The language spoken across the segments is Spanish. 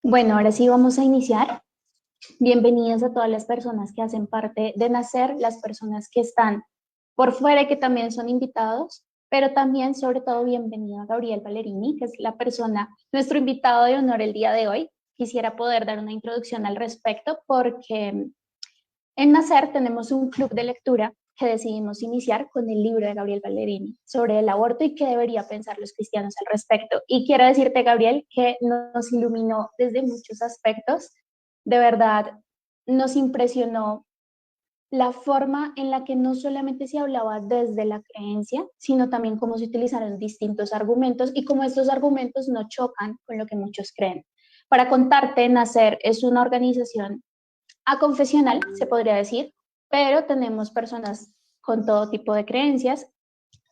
Bueno, ahora sí vamos a iniciar. Bienvenidas a todas las personas que hacen parte de Nacer, las personas que están por fuera y que también son invitados, pero también, sobre todo, bienvenido a Gabriel Ballerini, que es la persona, nuestro invitado de honor el día de hoy. Quisiera poder dar una introducción al respecto porque en Nacer tenemos un club de lectura que decidimos iniciar con el libro de Gabriel Ballerini sobre el aborto y qué debería pensar los cristianos al respecto. Y quiero decirte, Gabriel, que nos iluminó desde muchos aspectos. De verdad, nos impresionó la forma en la que no solamente se hablaba desde la creencia, sino también cómo se utilizaron distintos argumentos y cómo estos argumentos no chocan con lo que muchos creen. Para contarte, Nacer es una organización aconfesional, se podría decir, pero tenemos personas con todo tipo de creencias,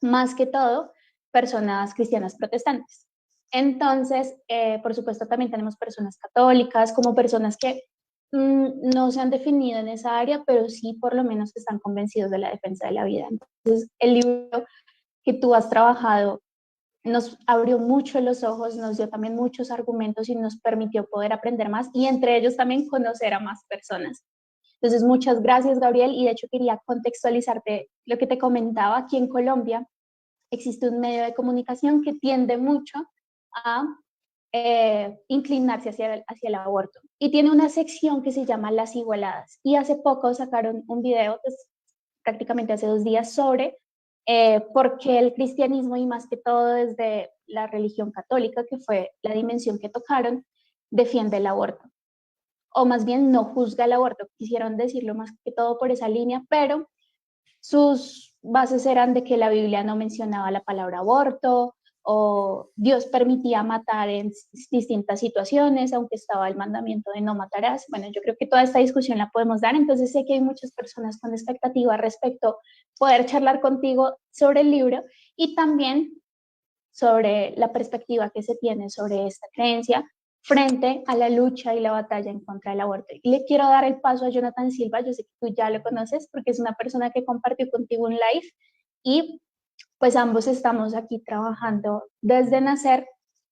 más que todo personas cristianas protestantes. Entonces, por supuesto, también tenemos personas católicas, como personas que no se han definido en esa área, pero sí por lo menos están convencidos de la defensa de la vida. Entonces, el libro que tú has trabajado nos abrió mucho los ojos, nos dio también muchos argumentos y nos permitió poder aprender más y entre ellos también conocer a más personas. Entonces, muchas gracias, Gabriel. Y de hecho, quería contextualizarte lo que te comentaba. Aquí en Colombia existe un medio de comunicación que tiende mucho a inclinarse hacia el aborto. Y tiene una sección que se llama Las Igualadas. Y hace poco sacaron un video, pues, prácticamente hace 2 días, sobre por qué el cristianismo y más que todo desde la religión católica, que fue la dimensión que tocaron, defiende el aborto o más bien no juzga el aborto. Quisieron decirlo más que todo por esa línea, pero sus bases eran de que la Biblia no mencionaba la palabra aborto o Dios permitía matar en distintas situaciones, aunque estaba el mandamiento de no matarás. Bueno, yo creo que toda esta discusión la podemos dar, entonces sé que hay muchas personas con expectativa respecto a poder charlar contigo sobre el libro y también sobre la perspectiva que se tiene sobre esta creencia frente a la lucha y la batalla en contra del aborto. Y le quiero dar el paso a Jonathan Silva, yo sé que tú ya lo conoces porque es una persona que compartió contigo un live y pues ambos estamos aquí trabajando desde Nacer,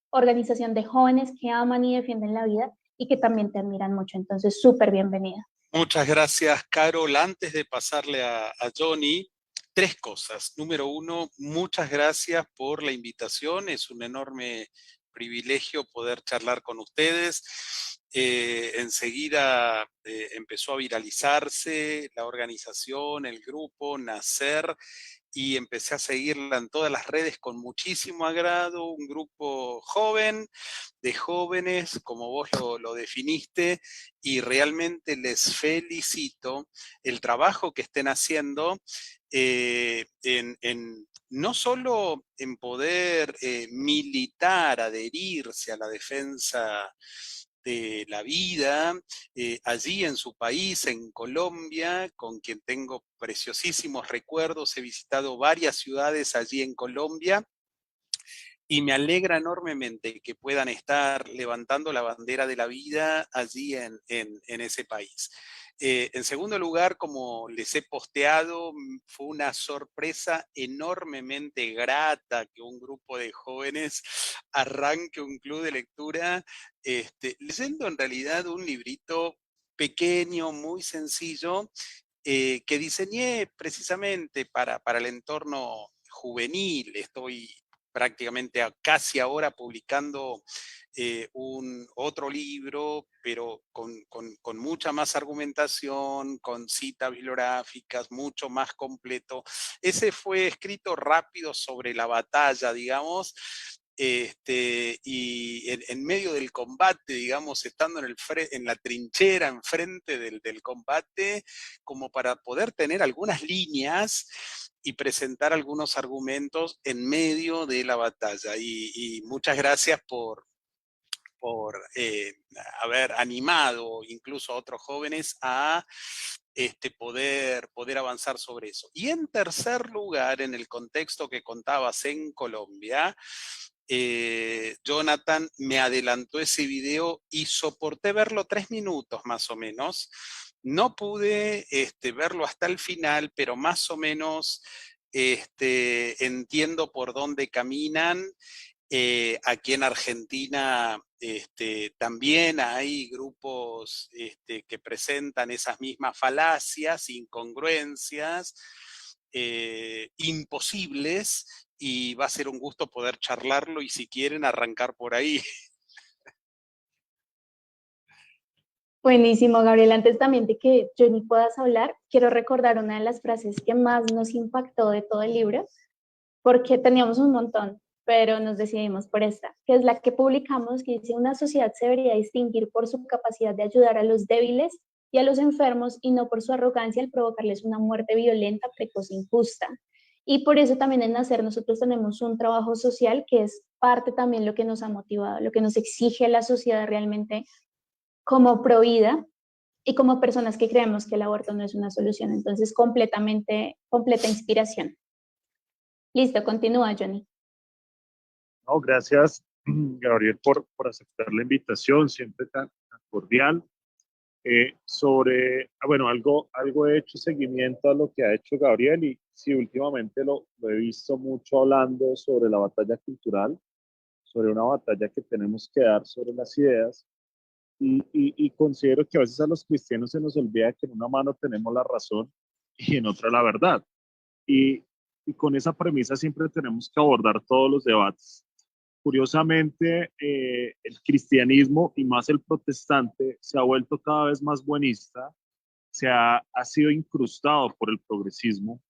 organización de jóvenes que aman y defienden la vida y que también te admiran mucho. Entonces, súper bienvenida. Muchas gracias, Carol. Antes de pasarle a Johnny, tres cosas. Número uno, muchas gracias por la invitación. Es un enorme privilegio poder charlar con ustedes. Enseguida empezó a viralizarse la organización, el grupo, Nacer, y empecé a seguirla en todas las redes con muchísimo agrado. Un grupo joven, de jóvenes, como vos lo definiste, y realmente les felicito el trabajo que estén haciendo no solo en poder militar, adherirse a la defensa de la vida, allí en su país, en Colombia, con quien tengo preciosísimos recuerdos. He visitado varias ciudades allí en Colombia y me alegra enormemente que puedan estar levantando la bandera de la vida allí en ese país. En segundo lugar, como les he posteado, fue una sorpresa enormemente grata que un grupo de jóvenes arranque un club de lectura, leyendo en realidad un librito pequeño, muy sencillo, que diseñé precisamente para el entorno juvenil. Estoy prácticamente casi ahora publicando otro libro, pero con mucha más argumentación, con citas bibliográficas, mucho más completo. Ese fue escrito rápido sobre la batalla, digamos, y en medio del combate, digamos, estando en la trinchera, enfrente del combate, como para poder tener algunas líneas y presentar algunos argumentos en medio de la batalla. Y muchas gracias por haber animado incluso a otros jóvenes a poder avanzar sobre eso. Y en tercer lugar, en el contexto que contabas en Colombia, Jonathan me adelantó ese video y soporté verlo 3 minutos más o menos. No pude verlo hasta el final, pero más o menos entiendo por dónde caminan Aquí en Argentina también hay grupos que presentan esas mismas falacias, incongruencias, imposibles, y va a ser un gusto poder charlarlo y si quieren arrancar por ahí. Buenísimo, Gabriel. Antes también de que Jenny puedas hablar, quiero recordar una de las frases que más nos impactó de todo el libro, porque teníamos un montón, pero nos decidimos por esta, que es la que publicamos, que dice: una sociedad se debería distinguir por su capacidad de ayudar a los débiles y a los enfermos y no por su arrogancia al provocarles una muerte violenta, precoz e injusta. Y por eso también en Nacer nosotros tenemos un trabajo social que es parte también lo que nos ha motivado, lo que nos exige la sociedad realmente como provida y como personas que creemos que el aborto no es una solución. Entonces, completa inspiración. Listo, continúa, Johnny. No, gracias, Gabriel, por aceptar la invitación, siempre tan cordial. Bueno, algo he hecho seguimiento a lo que ha hecho Gabriel y sí, últimamente lo he visto mucho hablando sobre la batalla cultural, sobre una batalla que tenemos que dar sobre las ideas y considero que a veces a los cristianos se nos olvida que en una mano tenemos la razón y en otra la verdad. Y, y con esa premisa siempre tenemos que abordar todos los debates. Curiosamente, el cristianismo y más el protestante se ha vuelto cada vez más buenista, ha sido incrustado por el progresismo,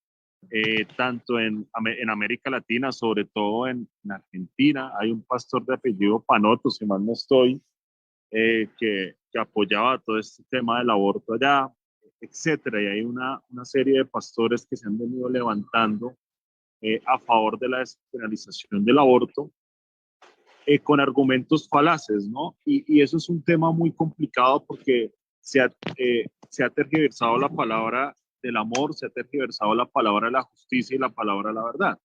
tanto en América Latina, sobre todo en Argentina. Hay un pastor de apellido Panoto, si mal no estoy, que apoyaba todo este tema del aborto allá, etcétera. Y hay una serie de pastores que se han venido levantando a favor de la despenalización del aborto, con argumentos falaces, ¿no? Y eso es un tema muy complicado porque se ha tergiversado la palabra del amor, se ha tergiversado la palabra de la justicia y la palabra de la verdad.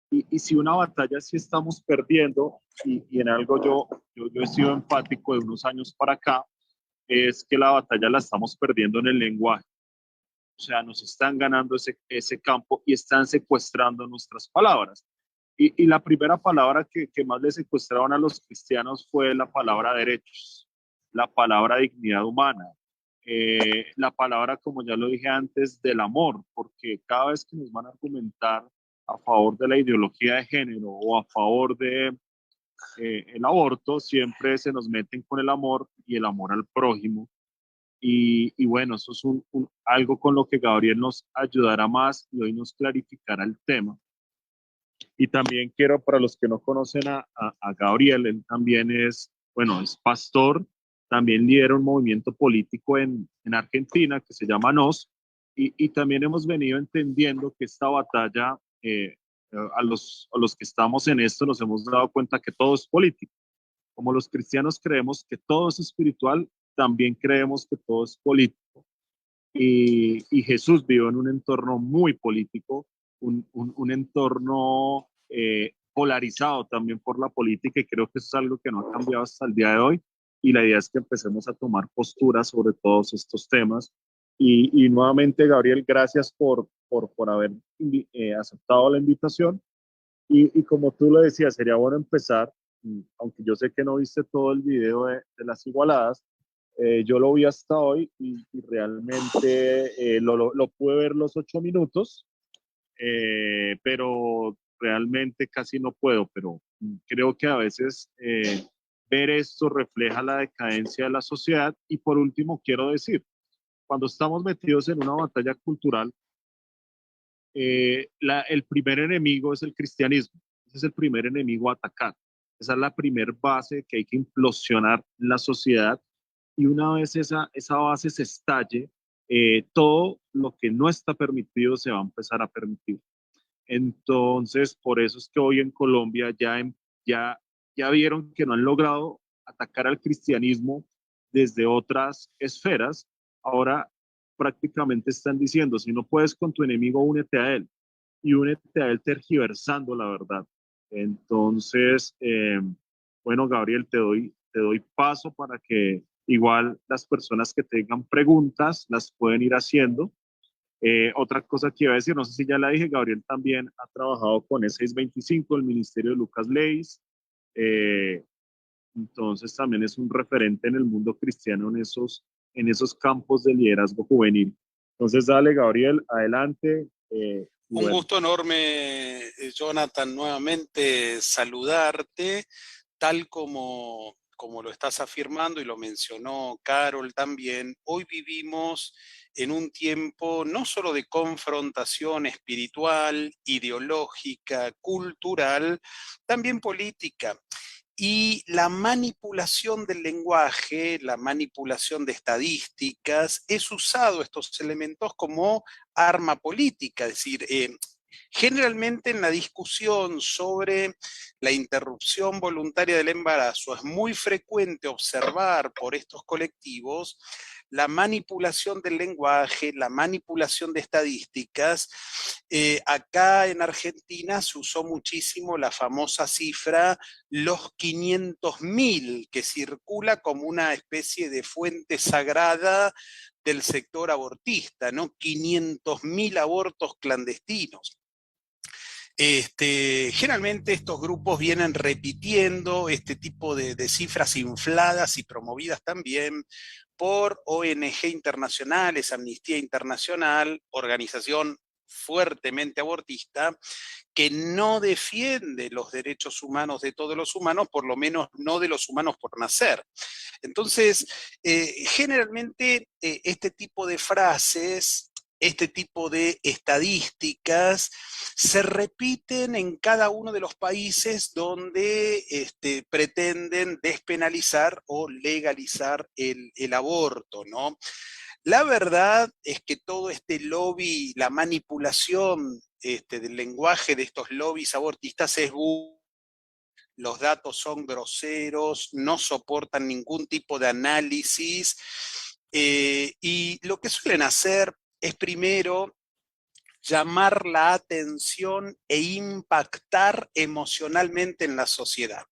Y si una batalla sí estamos perdiendo, y en algo yo he sido empático de unos años para acá, es que la batalla la estamos perdiendo en el lenguaje. O sea, nos están ganando ese campo y están secuestrando nuestras palabras. Y la primera palabra que más le secuestraron a los cristianos fue la palabra derechos, la palabra dignidad humana, la palabra, como ya lo dije antes, del amor, porque cada vez que nos van a argumentar a favor de la ideología de género o a favor de el aborto, siempre se nos meten con el amor y el amor al prójimo. Y bueno, eso es algo con lo que Gabriel nos ayudará más y hoy nos clarificará el tema. Y también quiero, para los que no conocen a Gabriel, él también bueno, es pastor, también lidera un movimiento político en Argentina que se llama NOS, y también hemos venido entendiendo que esta batalla, a los que estamos en esto, nos hemos dado cuenta que todo es político. Como los cristianos creemos que todo es espiritual, también creemos que todo es político. Y Jesús vivió en un entorno muy político, un entorno polarizado también por la política, y creo que eso es algo que no ha cambiado hasta el día de hoy. Y la idea es que empecemos a tomar posturas sobre todos estos temas. Y nuevamente, Gabriel, gracias por haber aceptado la invitación. Y como tú lo decías, sería bueno empezar, aunque yo sé que no viste todo el video de las igualadas, yo lo vi hasta hoy y realmente lo pude ver los 8 minutos, pero realmente casi no puedo, pero creo que a veces ver esto refleja la decadencia de la sociedad. Y por último, quiero decir, cuando estamos metidos en una batalla cultural, el primer enemigo es el cristianismo. Ese es el primer enemigo a atacar. Esa es la primer base que hay que implosionar en la sociedad. Y una vez esa base se estalle, todo lo que no está permitido se va a empezar a permitir. Entonces, por eso es que hoy en Colombia ya, ya vieron que no han logrado atacar al cristianismo desde otras esferas. Ahora prácticamente están diciendo: si no puedes con tu enemigo, únete a él, y únete a él tergiversando la verdad. Entonces, bueno, Gabriel, te doy paso para que igual las personas que tengan preguntas las pueden ir haciendo, Otra cosa que iba a decir, no sé si ya la dije, Gabriel también ha trabajado con E625, el Ministerio de Lucas Leis, entonces también es un referente en el mundo cristiano en esos campos de liderazgo juvenil. Entonces dale, Gabriel, adelante. Y Un bueno, gusto enorme, Jonathan, nuevamente saludarte, tal como lo estás afirmando y lo mencionó Carol también. Hoy vivimos en un tiempo no solo de confrontación espiritual, ideológica, cultural, también política. Y la manipulación del lenguaje, la manipulación de estadísticas, es usado estos elementos como arma política, es decir, generalmente en la discusión sobre la interrupción voluntaria del embarazo es muy frecuente observar por estos colectivos la manipulación del lenguaje, la manipulación de estadísticas. Acá en Argentina se usó muchísimo la famosa cifra los 500.000, que circula como una especie de fuente sagrada del sector abortista, ¿no? 500.000 abortos clandestinos. Generalmente estos grupos vienen repitiendo este tipo de cifras infladas y promovidas también por ONG internacionales, Amnistía Internacional, organización fuertemente abortista, que no defiende los derechos humanos de todos los humanos, por lo menos no de los humanos por nacer. Entonces, generalmente este tipo de frases, este tipo de estadísticas se repiten en cada uno de los países donde pretenden despenalizar o legalizar el aborto, ¿no? La verdad es que todo este lobby, la manipulación del lenguaje de estos lobbies abortistas es los datos son groseros, no soportan ningún tipo de análisis, y lo que suelen hacer es primero llamar la atención e impactar emocionalmente en la sociedad.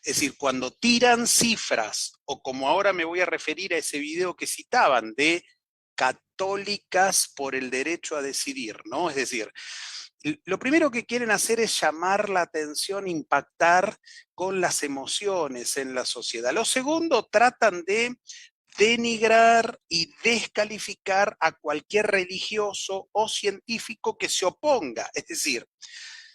Es decir, cuando tiran cifras, o como ahora me voy a referir a ese video que citaban, de católicas por el derecho a decidir, ¿no? Es decir, lo primero que quieren hacer es llamar la atención, impactar con las emociones en la sociedad. Lo segundo, tratan de denigrar y descalificar a cualquier religioso o científico que se oponga. Es decir,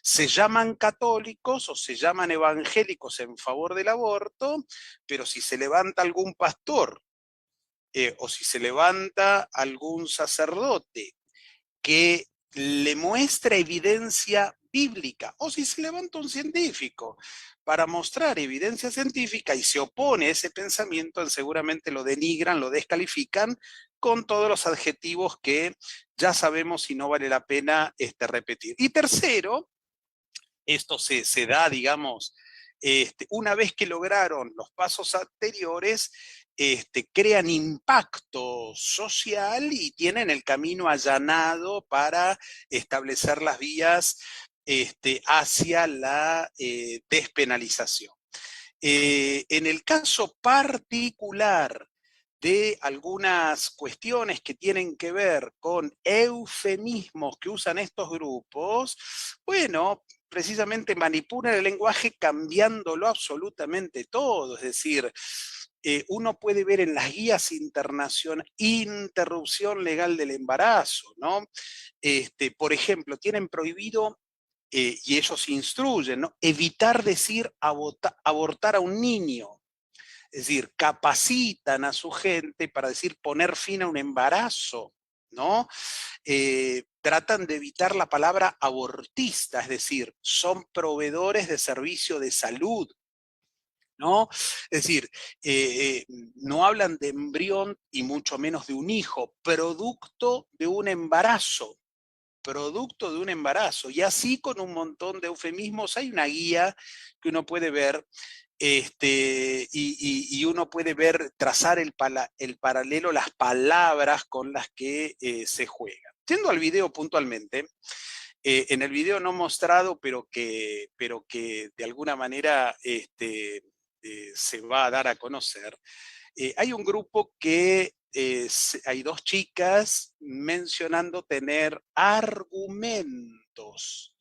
se llaman católicos o se llaman evangélicos en favor del aborto, pero si se levanta algún pastor o si se levanta algún sacerdote que le muestra evidencia bíblica, o si se levanta un científico para mostrar evidencia científica y se opone a ese pensamiento, seguramente lo denigran, lo descalifican con todos los adjetivos que ya sabemos y no vale la pena repetir. Y tercero, esto se da, digamos, una vez que lograron los pasos anteriores, crean impacto social y tienen el camino allanado para establecer las vías hacia la despenalización. En el caso particular de algunas cuestiones que tienen que ver con eufemismos que usan estos grupos, bueno, precisamente manipulan el lenguaje cambiándolo absolutamente todo. Es decir, uno puede ver en las guías internacionales interrupción legal del embarazo, ¿no? Por ejemplo, tienen prohibido y ellos instruyen, ¿no? Evitar decir abortar a un niño. Es decir, capacitan a su gente para decir poner fin a un embarazo, ¿no? Tratan de evitar la palabra abortista, es decir, son proveedores de servicio de salud, ¿no? Es decir, no hablan de embrión y mucho menos de un hijo, producto de un embarazo. Producto de un embarazo, y así con un montón de eufemismos. Hay una guía que uno puede ver, y uno puede ver, trazar el paralelo, las palabras con las que se juegan. Yendo al video puntualmente, en el video no mostrado, pero que de alguna manera se va a dar a conocer, hay un grupo que hay dos chicas mencionando tener argumentos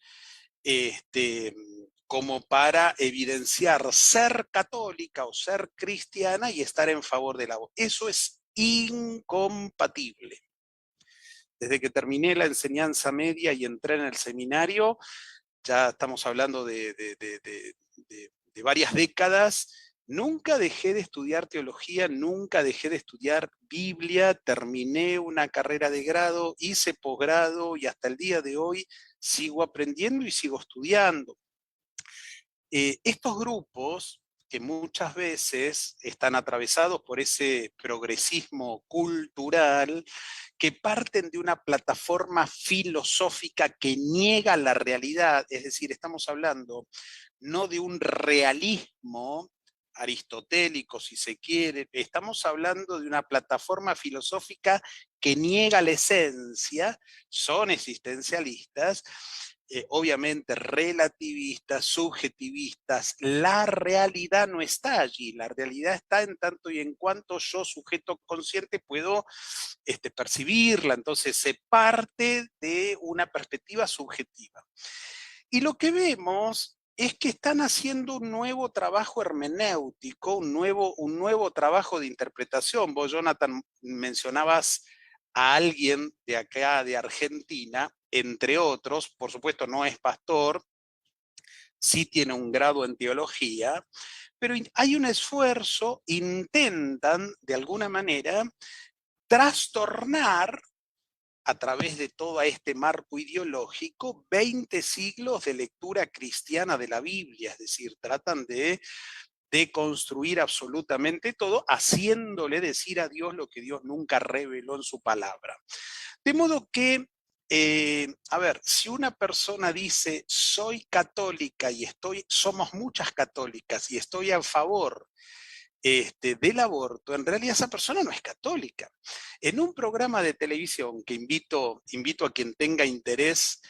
como para evidenciar ser católica o ser cristiana y estar en favor del aborto. Eso es incompatible. Desde que terminé la enseñanza media y entré en el seminario, ya estamos hablando de varias décadas, nunca dejé de estudiar teología, nunca dejé de estudiar Biblia, terminé una carrera de grado, hice posgrado y hasta el día de hoy sigo aprendiendo y sigo estudiando. Estos grupos, que muchas veces están atravesados por ese progresismo cultural, que parten de una plataforma filosófica que niega la realidad, es decir, estamos hablando no de un realismo aristotélico, si se quiere, estamos hablando de una plataforma filosófica que niega la esencia, son existencialistas, obviamente relativistas, subjetivistas. La realidad no está allí, la realidad está en tanto y en cuanto yo, sujeto consciente, puedo percibirla, entonces se parte de una perspectiva subjetiva. Y lo que vemos es que están haciendo un nuevo trabajo hermenéutico, un nuevo trabajo de interpretación. Vos, Jonathan, mencionabas a alguien de acá, de Argentina, entre otros, por supuesto no es pastor, sí tiene un grado en teología, pero hay un esfuerzo, intentan de alguna manera trastornar a través de todo este marco ideológico 20 siglos de lectura cristiana de la Biblia, es decir, tratan de construir absolutamente todo, haciéndole decir a Dios lo que Dios nunca reveló en su palabra. De modo que, a ver, si una persona dice, soy católica y somos muchas católicas y estoy a favor del aborto, en realidad esa persona no es católica. En un programa de televisión que invito a quien tenga interés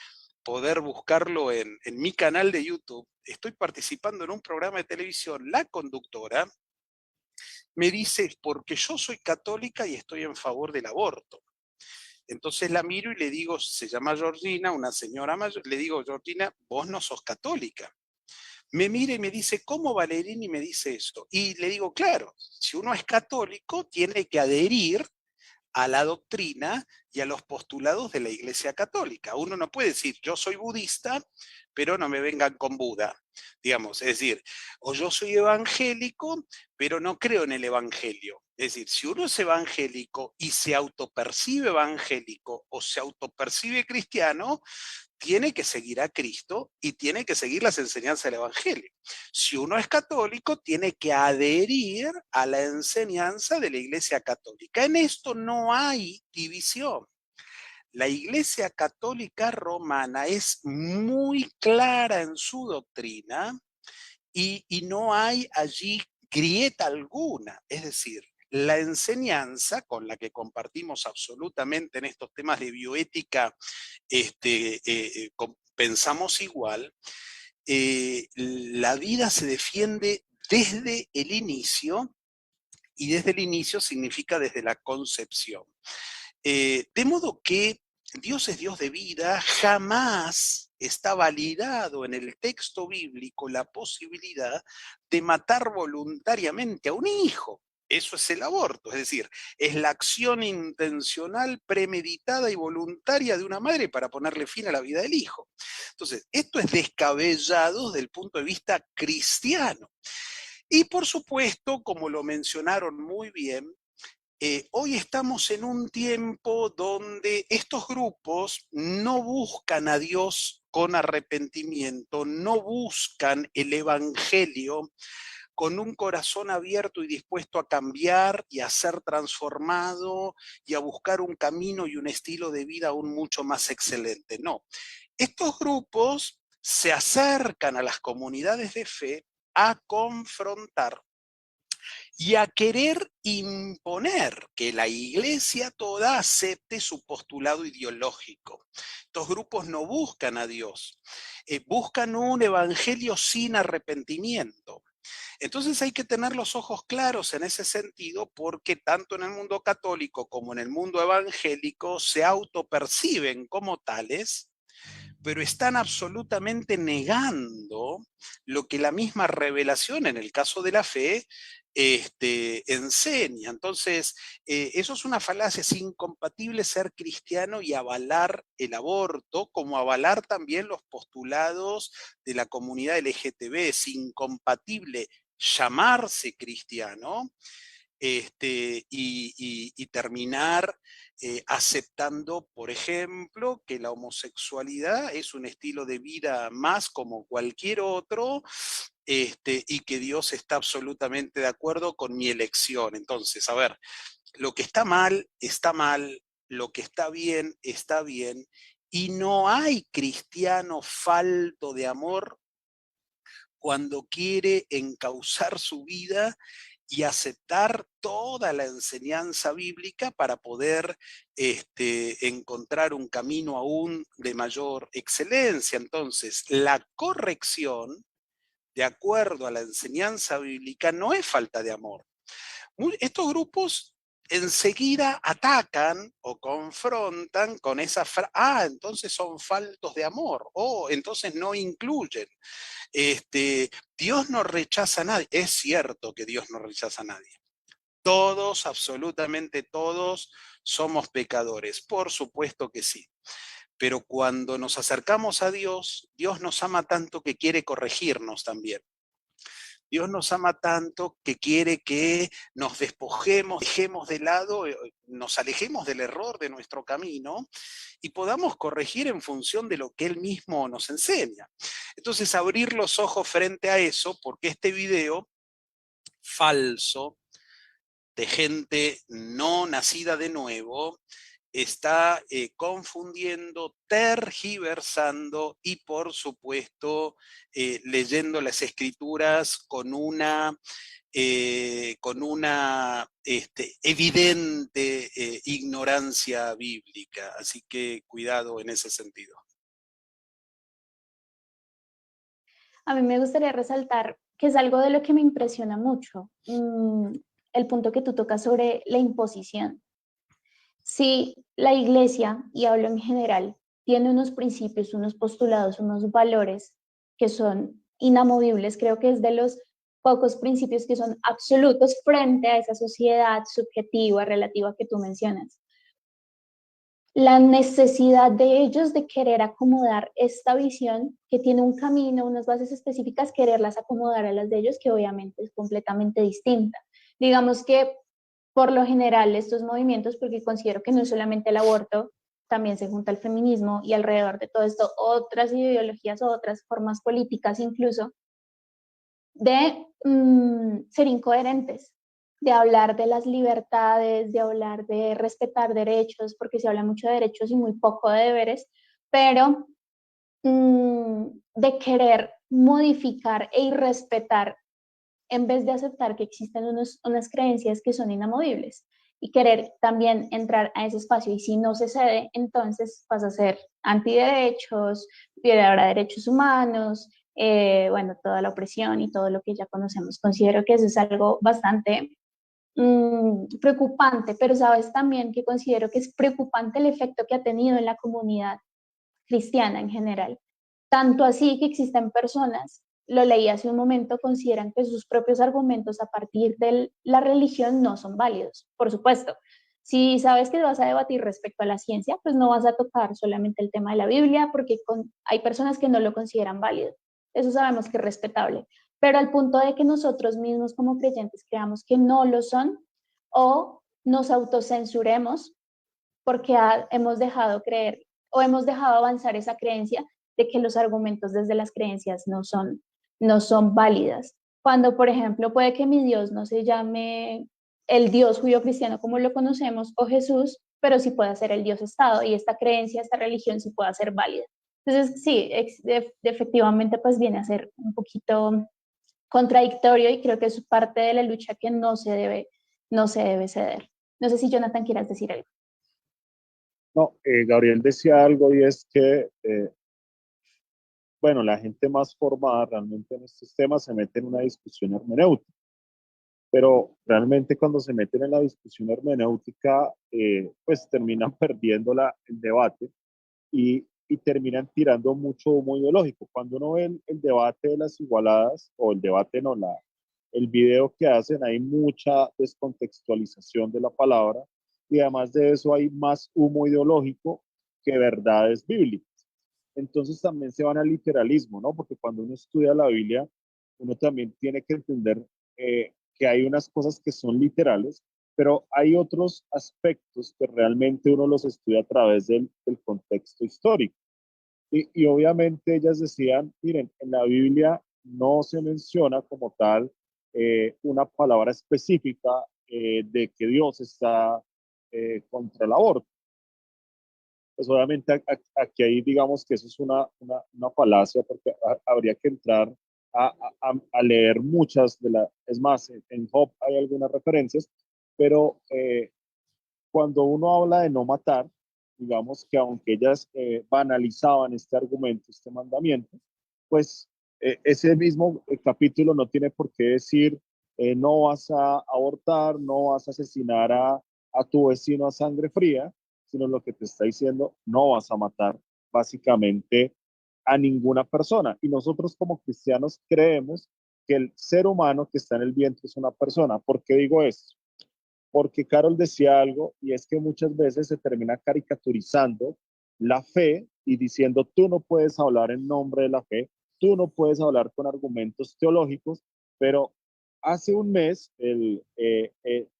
poder buscarlo en mi canal de YouTube, estoy participando en un programa de televisión, la conductora me dice, porque yo soy católica y estoy en favor del aborto. Entonces la miro y le digo, se llama Georgina, una señora mayor, le digo, Georgina, vos no sos católica. Me mira y me dice, ¿cómo Valerini me dice esto? Y le digo, claro, si uno es católico, tiene que adherir a la doctrina y a los postulados de la Iglesia Católica. Uno no puede decir, yo soy budista, pero no me vengan con Buda, digamos. Es decir, o yo soy evangélico, pero no creo en el evangelio. Es decir, si uno es evangélico y se autopercibe evangélico o se autopercibe cristiano, tiene que seguir a Cristo y tiene que seguir las enseñanzas del Evangelio. Si uno es católico, tiene que adherir a la enseñanza de la Iglesia Católica. En esto no hay división. La Iglesia Católica Romana es muy clara en su doctrina y no hay allí grieta alguna. Es decir, la enseñanza con la que compartimos absolutamente en estos temas de bioética, pensamos igual, la vida se defiende desde el inicio, y desde el inicio significa desde la concepción. De modo que Dios es Dios de vida, jamás está validado en el texto bíblico la posibilidad de matar voluntariamente a un hijo. Eso es el aborto, es decir, es la acción intencional, premeditada y voluntaria de una madre para ponerle fin a la vida del hijo. Entonces, esto es descabellado desde el punto de vista cristiano. Y por supuesto, como lo mencionaron muy bien, hoy estamos en un tiempo donde estos grupos no buscan a Dios con arrepentimiento, no buscan el evangelio con un corazón abierto y dispuesto a cambiar y a ser transformado y a buscar un camino y un estilo de vida aún mucho más excelente. No, estos grupos se acercan a las comunidades de fe a confrontar y a querer imponer que la iglesia toda acepte su postulado ideológico. Estos grupos no buscan a Dios, buscan un evangelio sin arrepentimiento. Entonces hay que tener los ojos claros en ese sentido, porque tanto en el mundo católico como en el mundo evangélico se autoperciben como tales, pero están absolutamente negando lo que la misma revelación, en el caso de la fe, enseña. Entonces, eso es una falacia, es incompatible ser cristiano y avalar el aborto, como avalar también los postulados de la comunidad LGTB, es incompatible llamarse cristiano y terminar aceptando, por ejemplo, que la homosexualidad es un estilo de vida más como cualquier otro, y que Dios está absolutamente de acuerdo con mi elección. Entonces, a ver, lo que está mal, lo que está bien, y no hay cristiano falto de amor cuando quiere encauzar su vida y aceptar toda la enseñanza bíblica para poder encontrar un camino aún de mayor excelencia. Entonces, la corrección, de acuerdo a la enseñanza bíblica, no es falta de amor. Estos grupos enseguida atacan o confrontan con esa frase, entonces son faltos de amor, o entonces no incluyen. Dios no rechaza a nadie. Es cierto que Dios no rechaza a nadie. Todos, absolutamente todos, somos pecadores. Por supuesto que sí. Pero cuando nos acercamos a Dios, Dios nos ama tanto que quiere corregirnos también. Dios nos ama tanto que quiere que nos despojemos, dejemos de lado, nos alejemos del error de nuestro camino y podamos corregir en función de lo que Él mismo nos enseña. Entonces, abrir los ojos frente a eso, porque este video falso de gente no nacida de nuevo está confundiendo, tergiversando y, por supuesto, leyendo las escrituras con una evidente ignorancia bíblica. Así que cuidado en ese sentido. A mí me gustaría resaltar que es algo de lo que me impresiona mucho, el punto que tú tocas sobre la imposición. Si la iglesia, y hablo en general, tiene unos principios, unos postulados, unos valores que son inamovibles, creo que es de los pocos principios que son absolutos frente a esa sociedad subjetiva, relativa que tú mencionas. La necesidad de ellos de querer acomodar esta visión que tiene un camino, unas bases específicas, quererlas acomodar a las de ellos, que obviamente es completamente distinta. Digamos que por lo general estos movimientos, porque considero que no es solamente el aborto, también se junta el feminismo y alrededor de todo esto otras ideologías o otras formas políticas incluso, de ser incoherentes, de hablar de las libertades, de hablar de respetar derechos, porque se habla mucho de derechos y muy poco de deberes, pero de querer modificar e irrespetar en vez de aceptar que existen unas creencias que son inamovibles y querer también entrar a ese espacio. Y si no se cede, entonces pasa a ser antiderechos, violadora de derechos humanos, bueno, toda la opresión y todo lo que ya conocemos. Considero que eso es algo bastante preocupante, pero sabes también que considero que es preocupante el efecto que ha tenido en la comunidad cristiana en general. Tanto así que existen personas, lo leí hace un momento, consideran que sus propios argumentos a partir de la religión no son válidos. Por supuesto, si sabes que vas a debatir respecto a la ciencia, pues no vas a tocar solamente el tema de la Biblia, porque hay personas que no lo consideran válido. Eso sabemos que es respetable. Pero al punto de que nosotros mismos como creyentes creamos que no lo son o nos autocensuremos porque hemos dejado creer o hemos dejado avanzar esa creencia de que los argumentos desde las creencias no son válidas. Cuando, por ejemplo, puede que mi Dios no se llame el Dios judío cristiano como lo conocemos o Jesús, pero sí puede ser el Dios Estado y esta creencia, esta religión sí puede ser válida. Entonces, sí, efectivamente, pues viene a ser un poquito contradictorio y creo que es parte de la lucha que no se debe ceder. No sé si Jonathan quieras decir algo. No, Gabriel decía algo y es que bueno, la gente más formada realmente en estos temas se mete en una discusión hermenéutica, pero realmente cuando se meten en la discusión hermenéutica, pues terminan perdiendo el debate y terminan tirando mucho humo ideológico. Cuando uno ve el debate de las igualadas, o el debate no, el video que hacen, hay mucha descontextualización de la palabra, y además de eso hay más humo ideológico que verdades bíblicas. Entonces también se van al literalismo, ¿no? Porque cuando uno estudia la Biblia, uno también tiene que entender que hay unas cosas que son literales, pero hay otros aspectos que realmente uno los estudia a través del contexto histórico. Y obviamente ellas decían, miren, en la Biblia no se menciona como tal una palabra específica de que Dios está contra el aborto. Pues obviamente aquí hay, digamos que eso es una falacia, porque habría que entrar a leer muchas de las, es más, en Job hay algunas referencias, pero cuando uno habla de no matar, digamos que aunque ellas banalizaban este argumento, este mandamiento, pues ese mismo capítulo no tiene por qué decir no vas a abortar, no vas a asesinar a tu vecino a sangre fría, sino lo que te está diciendo, no vas a matar básicamente a ninguna persona. Y nosotros como cristianos creemos que el ser humano que está en el vientre es una persona. ¿Por qué digo esto? Porque Carol decía algo, y es que muchas veces se termina caricaturizando la fe y diciendo tú no puedes hablar en nombre de la fe, tú no puedes hablar con argumentos teológicos, pero hace un mes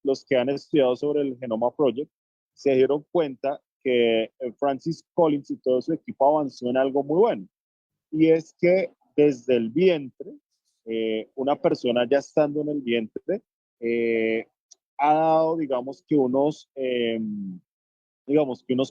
los que han estudiado sobre el Genoma Project se dieron cuenta que Francis Collins y todo su equipo avanzó en algo muy bueno, y es que desde el vientre, una persona ya estando en el vientre, eh, ha dado, digamos que unos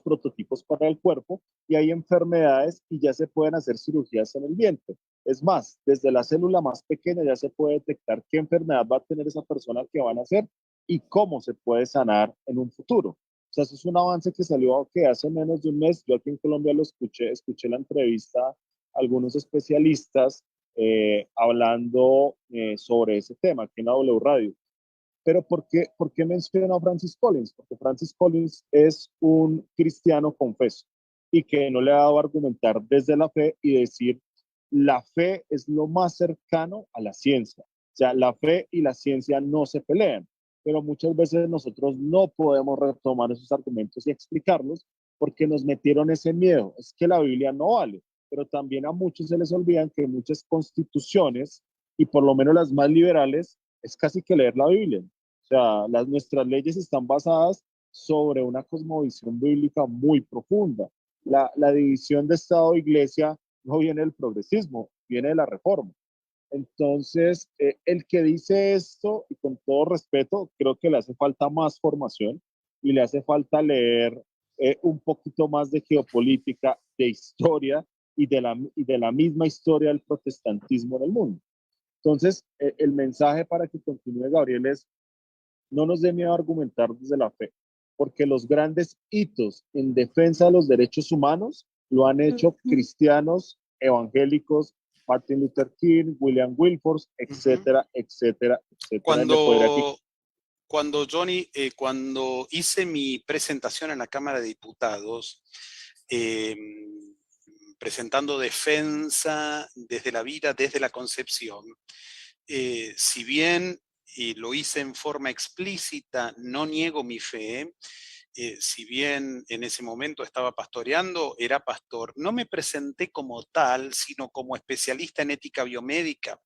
prototipos para el cuerpo, y hay enfermedades y ya se pueden hacer cirugías en el vientre. Es más, desde la célula más pequeña ya se puede detectar qué enfermedad va a tener esa persona que van a hacer y cómo se puede sanar en un futuro. O sea, eso es un avance que salió que hace menos de un mes. Yo aquí en Colombia lo escuché la entrevista a algunos especialistas hablando sobre ese tema aquí en la W Radio. Pero por qué menciono a Francis Collins? Porque Francis Collins es un cristiano confeso y que no le ha dado a argumentar desde la fe y decir, la fe es lo más cercano a la ciencia. O sea, la fe y la ciencia no se pelean, pero muchas veces nosotros no podemos retomar esos argumentos y explicarlos porque nos metieron ese miedo. Es que la Biblia no vale, pero también a muchos se les olvidan que muchas constituciones, y por lo menos las más liberales, es casi que leer la Biblia. O sea, nuestras leyes están basadas sobre una cosmovisión bíblica muy profunda. La división de Estado e Iglesia no viene del progresismo, viene de la reforma. Entonces, el que dice esto, y con todo respeto, creo que le hace falta más formación y le hace falta leer un poquito más de geopolítica, de historia y de la misma historia del protestantismo en el mundo. Entonces, el mensaje para que continúe Gabriel es, no nos dé miedo a argumentar desde la fe, porque los grandes hitos en defensa de los derechos humanos lo han hecho cristianos, evangélicos, Martin Luther King, William Wilberforce, etcétera, etcétera, etcétera. Cuando Johnny, cuando hice mi presentación en la Cámara de Diputados, presentando defensa desde la vida, desde la concepción, si bien lo hice en forma explícita, no niego mi fe, si bien en ese momento estaba pastoreando, era pastor, no me presenté como tal, sino como especialista en ética biomédica.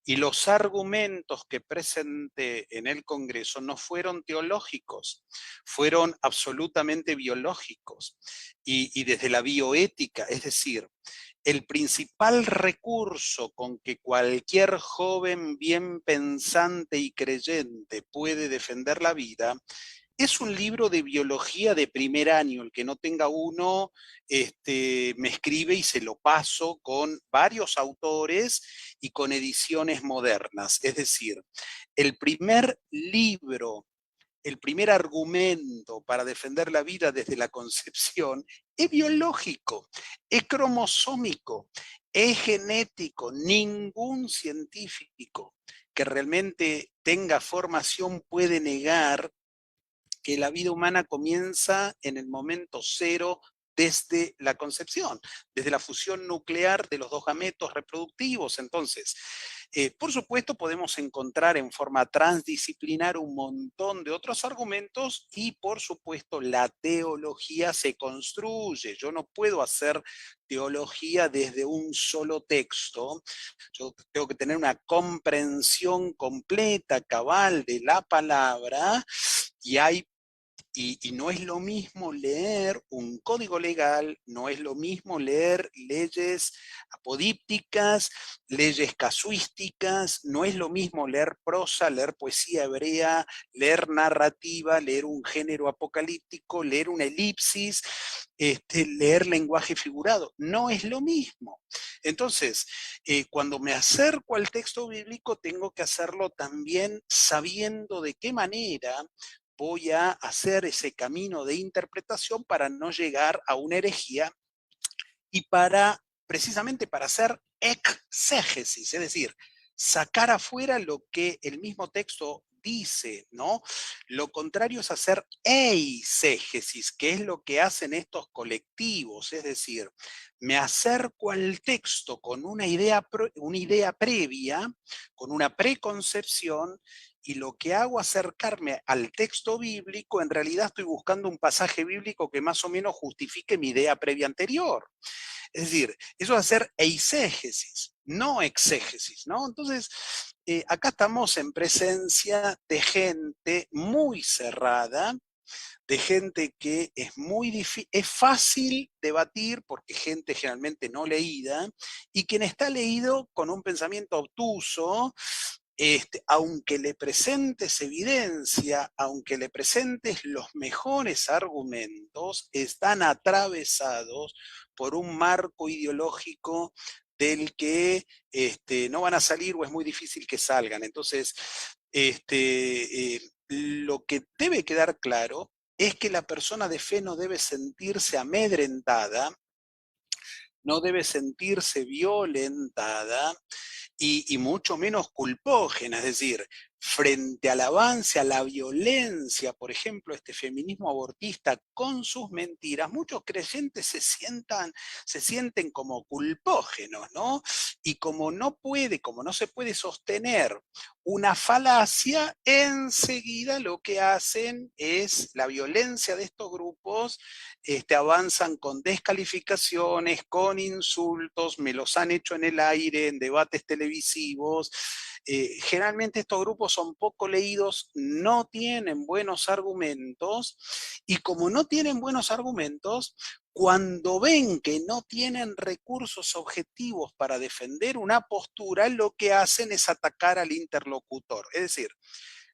Y los argumentos que presenté en el Congreso no fueron teológicos, fueron absolutamente biológicos y desde la bioética, es decir, el principal recurso con que cualquier joven bien pensante y creyente puede defender la vida es un libro de biología de primer año. El que no tenga uno, me escribe y se lo paso con varios autores y con ediciones modernas. Es decir, el primer libro, el primer argumento para defender la vida desde la concepción es biológico, es cromosómico, es genético. Ningún científico que realmente tenga formación puede negar que la vida humana comienza en el momento cero desde la concepción, desde la fusión nuclear de los dos gametos reproductivos. Entonces, por supuesto, podemos encontrar en forma transdisciplinar un montón de otros argumentos y, por supuesto, la teología se construye. Yo no puedo hacer teología desde un solo texto. Yo tengo que tener una comprensión completa, cabal de la palabra, y hay y no es lo mismo leer un código legal, no es lo mismo leer leyes apodípticas, leyes casuísticas, no es lo mismo leer prosa, leer poesía hebrea, leer narrativa, leer un género apocalíptico, leer una elipsis, leer lenguaje figurado. No es lo mismo. Entonces, cuando me acerco al texto bíblico, tengo que hacerlo también sabiendo de qué manera voy a hacer ese camino de interpretación para no llegar a una herejía y precisamente para hacer exégesis, es decir, sacar afuera lo que el mismo texto dice, ¿no? Lo contrario es hacer eisegesis, que es lo que hacen estos colectivos, es decir, me acerco al texto con una idea previa, con una preconcepción, y lo que hago acercarme al texto bíblico, en realidad estoy buscando un pasaje bíblico que más o menos justifique mi idea previa anterior. Es decir, eso es hacer eisegesis, no exégesis, ¿no? Entonces, acá estamos en presencia de gente muy cerrada, de gente que es muy difícil, es fácil debatir porque gente generalmente no leída, y quien está leído con un pensamiento obtuso, aunque le presentes evidencia, aunque le presentes los mejores argumentos, están atravesados por un marco ideológico del que no van a salir o es muy difícil que salgan. Entonces, lo que debe quedar claro es que la persona de fe no debe sentirse amedrentada, no debe sentirse violentada, y mucho menos culpógena, es decir, frente al avance, a la violencia, por ejemplo, este feminismo abortista con sus mentiras, muchos creyentes se sienten como culpógenos, ¿no? Y como no se puede sostener una falacia, enseguida lo que hacen es la violencia de estos grupos, avanzan con descalificaciones, con insultos, me los han hecho en el aire, en debates televisivos. Generalmente estos grupos son poco leídos, no tienen buenos argumentos, y como no tienen buenos argumentos, cuando ven que no tienen recursos objetivos para defender una postura, lo que hacen es atacar al interlocutor. Es decir,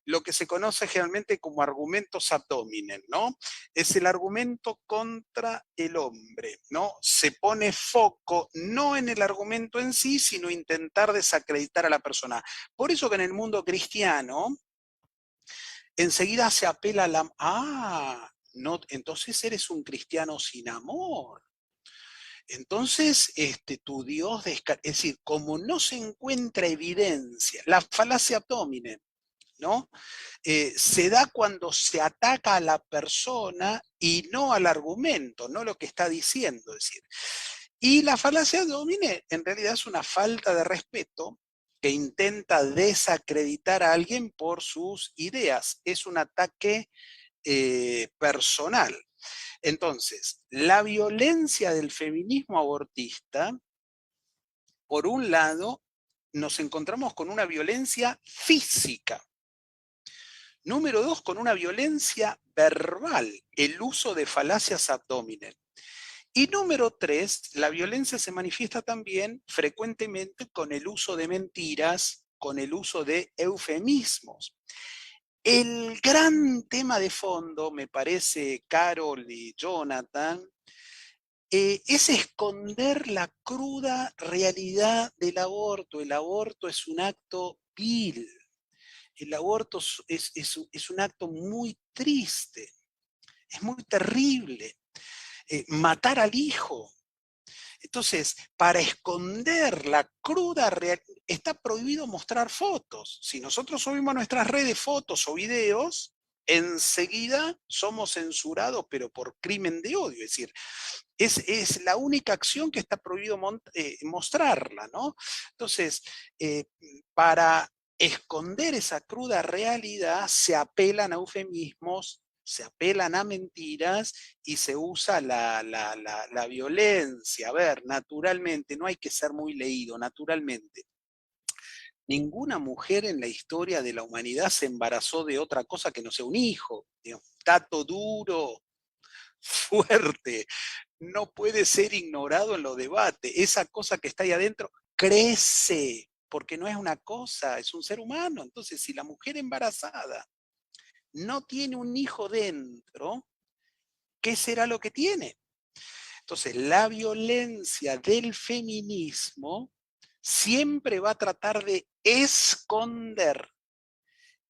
lo que se conoce generalmente como argumentos ad hominem, ¿no? Es el argumento contra el hombre, ¿no? Se pone foco no en el argumento en sí, sino intentar desacreditar a la persona. Por eso que en el mundo cristiano, enseguida se apela a la... no, entonces eres un cristiano sin amor. Entonces, tu Dios, es decir, como no se encuentra evidencia, la falacia ad hominem, ¿no? Se da cuando se ataca a la persona y no al argumento, no lo que está diciendo. Es decir, y la falacia ad hominem en realidad es una falta de respeto que intenta desacreditar a alguien por sus ideas. Es un ataque personal. Entonces, la violencia del feminismo abortista, por un lado, nos encontramos con una violencia física. Número 2, con una violencia verbal, el uso de falacias ad hominem. Y número 3, la violencia se manifiesta también frecuentemente con el uso de mentiras, con el uso de eufemismos. El gran tema de fondo, me parece, Carol y Jonathan, es esconder la cruda realidad del aborto. El aborto es un acto vil. El aborto es un acto muy triste, es muy terrible. Matar al hijo, Entonces, para esconder la cruda realidad, está prohibido mostrar fotos. Si nosotros subimos a nuestras redes fotos o videos, enseguida somos censurados, pero por crimen de odio. Es decir, es la única acción que está prohibido mostrarla, ¿no? Entonces, para esconder esa cruda realidad, se apelan a eufemismos, se apelan a mentiras y se usa la violencia. A ver, naturalmente, no hay que ser muy leído, naturalmente. Ninguna mujer en la historia de la humanidad se embarazó de otra cosa que no sea un hijo. Digamos, dato duro, fuerte, no puede ser ignorado en los debates. Esa cosa que está ahí adentro crece, porque no es una cosa, es un ser humano. Entonces, si la mujer embarazada no tiene un hijo dentro, ¿qué será lo que tiene? Entonces, la violencia del feminismo siempre va a tratar de esconder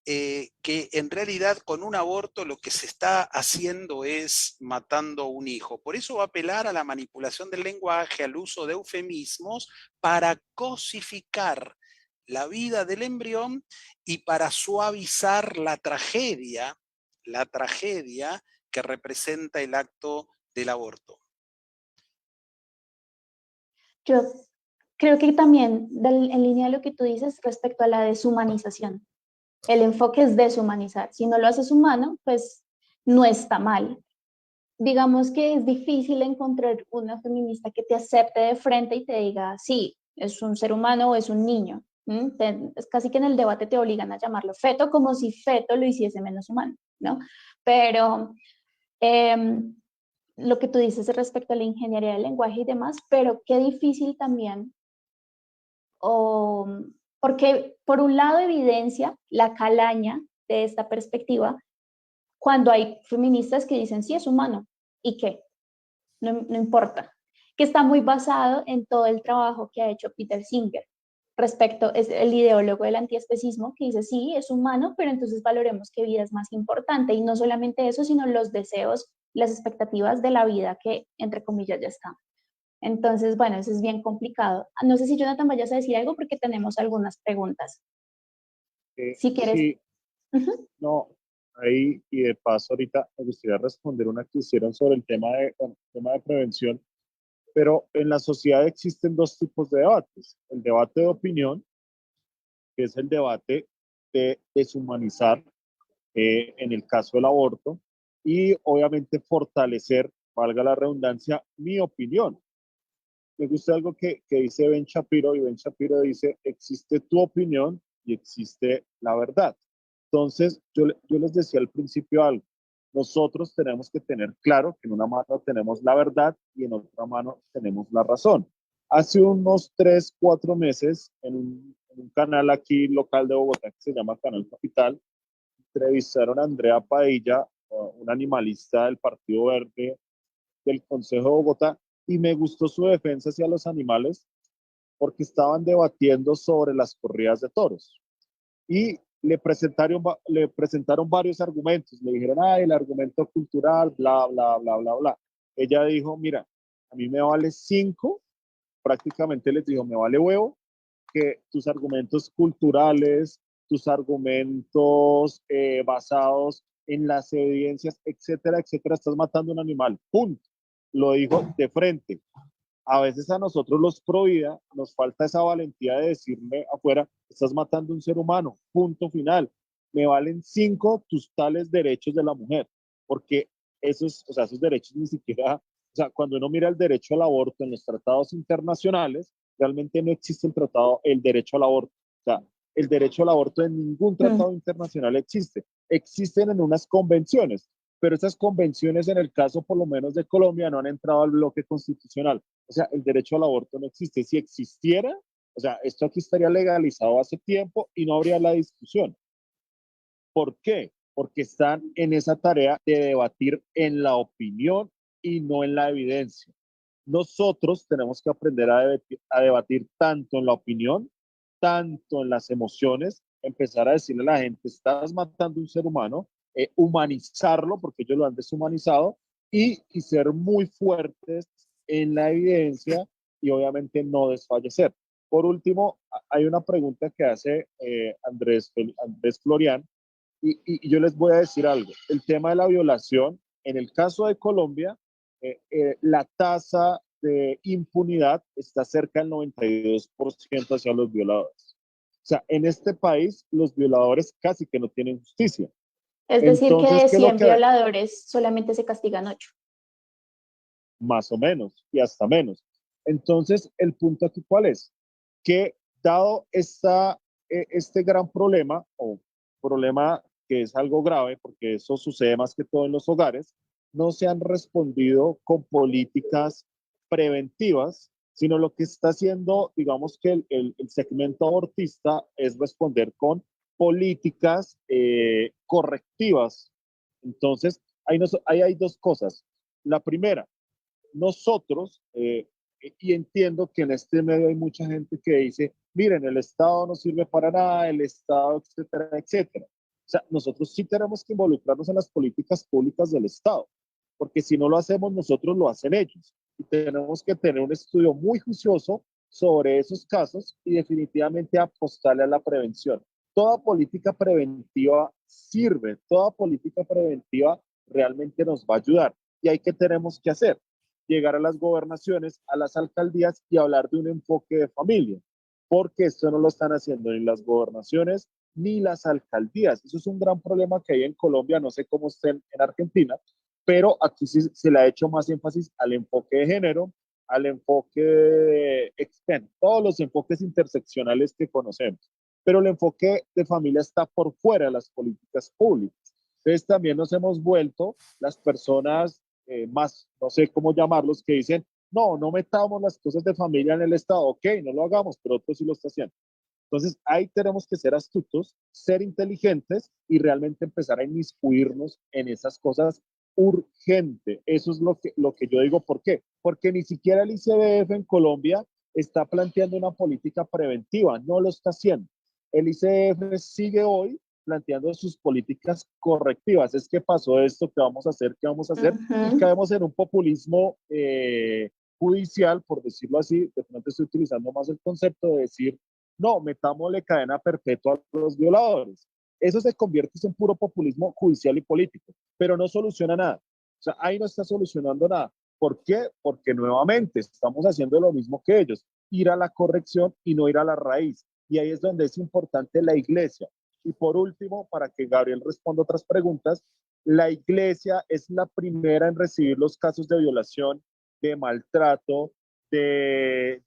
que en realidad con un aborto lo que se está haciendo es matando a un hijo. Por eso va a apelar a la manipulación del lenguaje, al uso de eufemismos, para cosificar la vida del embrión y para suavizar la tragedia que representa el acto del aborto. Yo creo que también, en línea de lo que tú dices respecto a la deshumanización, el enfoque es deshumanizar. Si no lo haces humano, pues no está mal. Digamos que es difícil encontrar una feminista que te acepte de frente y te diga, sí, es un ser humano o es un niño. Es casi que en el debate te obligan a llamarlo feto, como si feto lo hiciese menos humano, ¿no? Pero lo que tú dices respecto a la ingeniería del lenguaje y demás, pero qué difícil también, porque por un lado evidencia la calaña de esta perspectiva, cuando hay feministas que dicen, sí, es humano, ¿y qué? No importa, que está muy basado en todo el trabajo que ha hecho Peter Singer respecto, es el ideólogo del antiespecismo, que dice, sí, es humano, pero entonces valoremos que vida es más importante, y no solamente eso, sino los deseos, las expectativas de la vida que, entre comillas, ya están. Entonces, bueno, eso es bien complicado. No sé si Jonathan vayas a decir algo porque tenemos algunas preguntas. Si quieres. Sí, no, ahí y de paso ahorita me gustaría responder una que hicieron sobre el tema bueno, tema de prevención, pero en la sociedad existen dos tipos de debates. El debate de opinión, que es el debate de deshumanizar, en el caso del aborto, y obviamente fortalecer, valga la redundancia, mi opinión. Me gusta algo que dice Ben Shapiro, y Ben Shapiro dice, existe tu opinión y existe la verdad. Entonces, yo les decía al principio algo, nosotros tenemos que tener claro que en una mano tenemos la verdad y en otra mano tenemos la razón. Hace unos 3, 4 meses, en un canal aquí local de Bogotá que se llama Canal Capital, entrevistaron a Andrea Padilla, una animalista del Partido Verde del Consejo de Bogotá, y me gustó su defensa hacia los animales porque estaban debatiendo sobre las corridas de toros y le presentaron varios argumentos. Le dijeron, el argumento cultural, bla, bla, bla, bla, bla. Ella dijo, mira, a mí me vale 5, prácticamente les dijo, me vale huevo, que tus argumentos culturales, tus argumentos basados en las evidencias, etcétera, etcétera, estás matando a un animal, punto. Lo dijo de frente. A veces a nosotros los pro vida nos falta esa valentía de decirle afuera, estás matando a un ser humano, punto final. Me valen 5 tus tales derechos de la mujer, porque esos, o sea, esos derechos ni siquiera, o sea, cuando uno mira el derecho al aborto en los tratados internacionales, realmente no existe el derecho al aborto. O sea, el derecho al aborto en ningún tratado internacional existe. Existen en unas convenciones, pero esas convenciones en el caso por lo menos de Colombia no han entrado al bloque constitucional. O sea, el derecho al aborto no existe. Si existiera, o sea, esto aquí estaría legalizado hace tiempo y no habría la discusión. ¿Por qué? Porque están en esa tarea de debatir en la opinión y no en la evidencia. Nosotros tenemos que aprender a debatir tanto en la opinión, tanto en las emociones, empezar a decirle a la gente, estás matando a un ser humano, humanizarlo, porque ellos lo han deshumanizado, y ser muy fuertes en la evidencia y obviamente no desfallecer. Por último, hay una pregunta que hace Andrés Florian, y yo les voy a decir algo. El tema de la violación, en el caso de Colombia, la tasa de impunidad está cerca del 92% hacia los violadores. O sea, en este país los violadores casi que no tienen justicia. Es decir, que Entonces, de ¿qué es lo 100 que violadores solamente se castigan 8. más o menos y hasta menos? Entonces, el punto aquí cuál es, que dado este gran problema, o problema que es algo grave, porque eso sucede más que todo en los hogares, no se han respondido con políticas preventivas, sino lo que está haciendo, digamos que el segmento abortista es responder con políticas correctivas. Entonces, ahí hay dos cosas. La primera, nosotros, y entiendo que en este medio hay mucha gente que dice, miren, el Estado no sirve para nada, el Estado, etcétera, etcétera. O sea, nosotros sí tenemos que involucrarnos en las políticas públicas del Estado, porque si no lo hacemos nosotros, lo hacen ellos. Y tenemos que tener un estudio muy juicioso sobre esos casos y definitivamente apostarle a la prevención. Toda política preventiva sirve, toda política preventiva realmente nos va a ayudar. ¿Y ahí qué tenemos que hacer? Llegar a las gobernaciones, a las alcaldías y hablar de un enfoque de familia, porque esto no lo están haciendo ni las gobernaciones ni las alcaldías. Eso es un gran problema que hay en Colombia, no sé cómo estén en Argentina, pero aquí sí se le ha hecho más énfasis al enfoque de género, al enfoque de todos los enfoques interseccionales que conocemos, pero el enfoque de familia está por fuera de las políticas públicas. Entonces también nos hemos vuelto las personas más, no sé cómo llamarlos, que dicen, no, no metamos las cosas de familia en el Estado, ok, no lo hagamos, pero otro sí lo está haciendo. Entonces, ahí tenemos que ser astutos, ser inteligentes y realmente empezar a inmiscuirnos en esas cosas urgente. Eso es lo que yo digo. ¿Por qué? Porque ni siquiera el ICBF en Colombia está planteando una política preventiva, no lo está haciendo. El ICBF sigue hoy planteando sus políticas correctivas. Es que pasó esto, ¿qué vamos a hacer? ¿Qué vamos a hacer? Y caemos en un populismo judicial, por decirlo así. De pronto estoy utilizando más el concepto de decir, no, metámosle cadena perpetua a los violadores. Eso se convierte en puro populismo judicial y político, pero no soluciona nada. O sea, ahí no está solucionando nada. ¿Por qué? Porque nuevamente estamos haciendo lo mismo que ellos, ir a la corrección y no ir a la raíz. Y ahí es donde es importante la iglesia. Y por último, para que Gabriel responda otras preguntas, la iglesia es la primera en recibir los casos de violación, de maltrato, de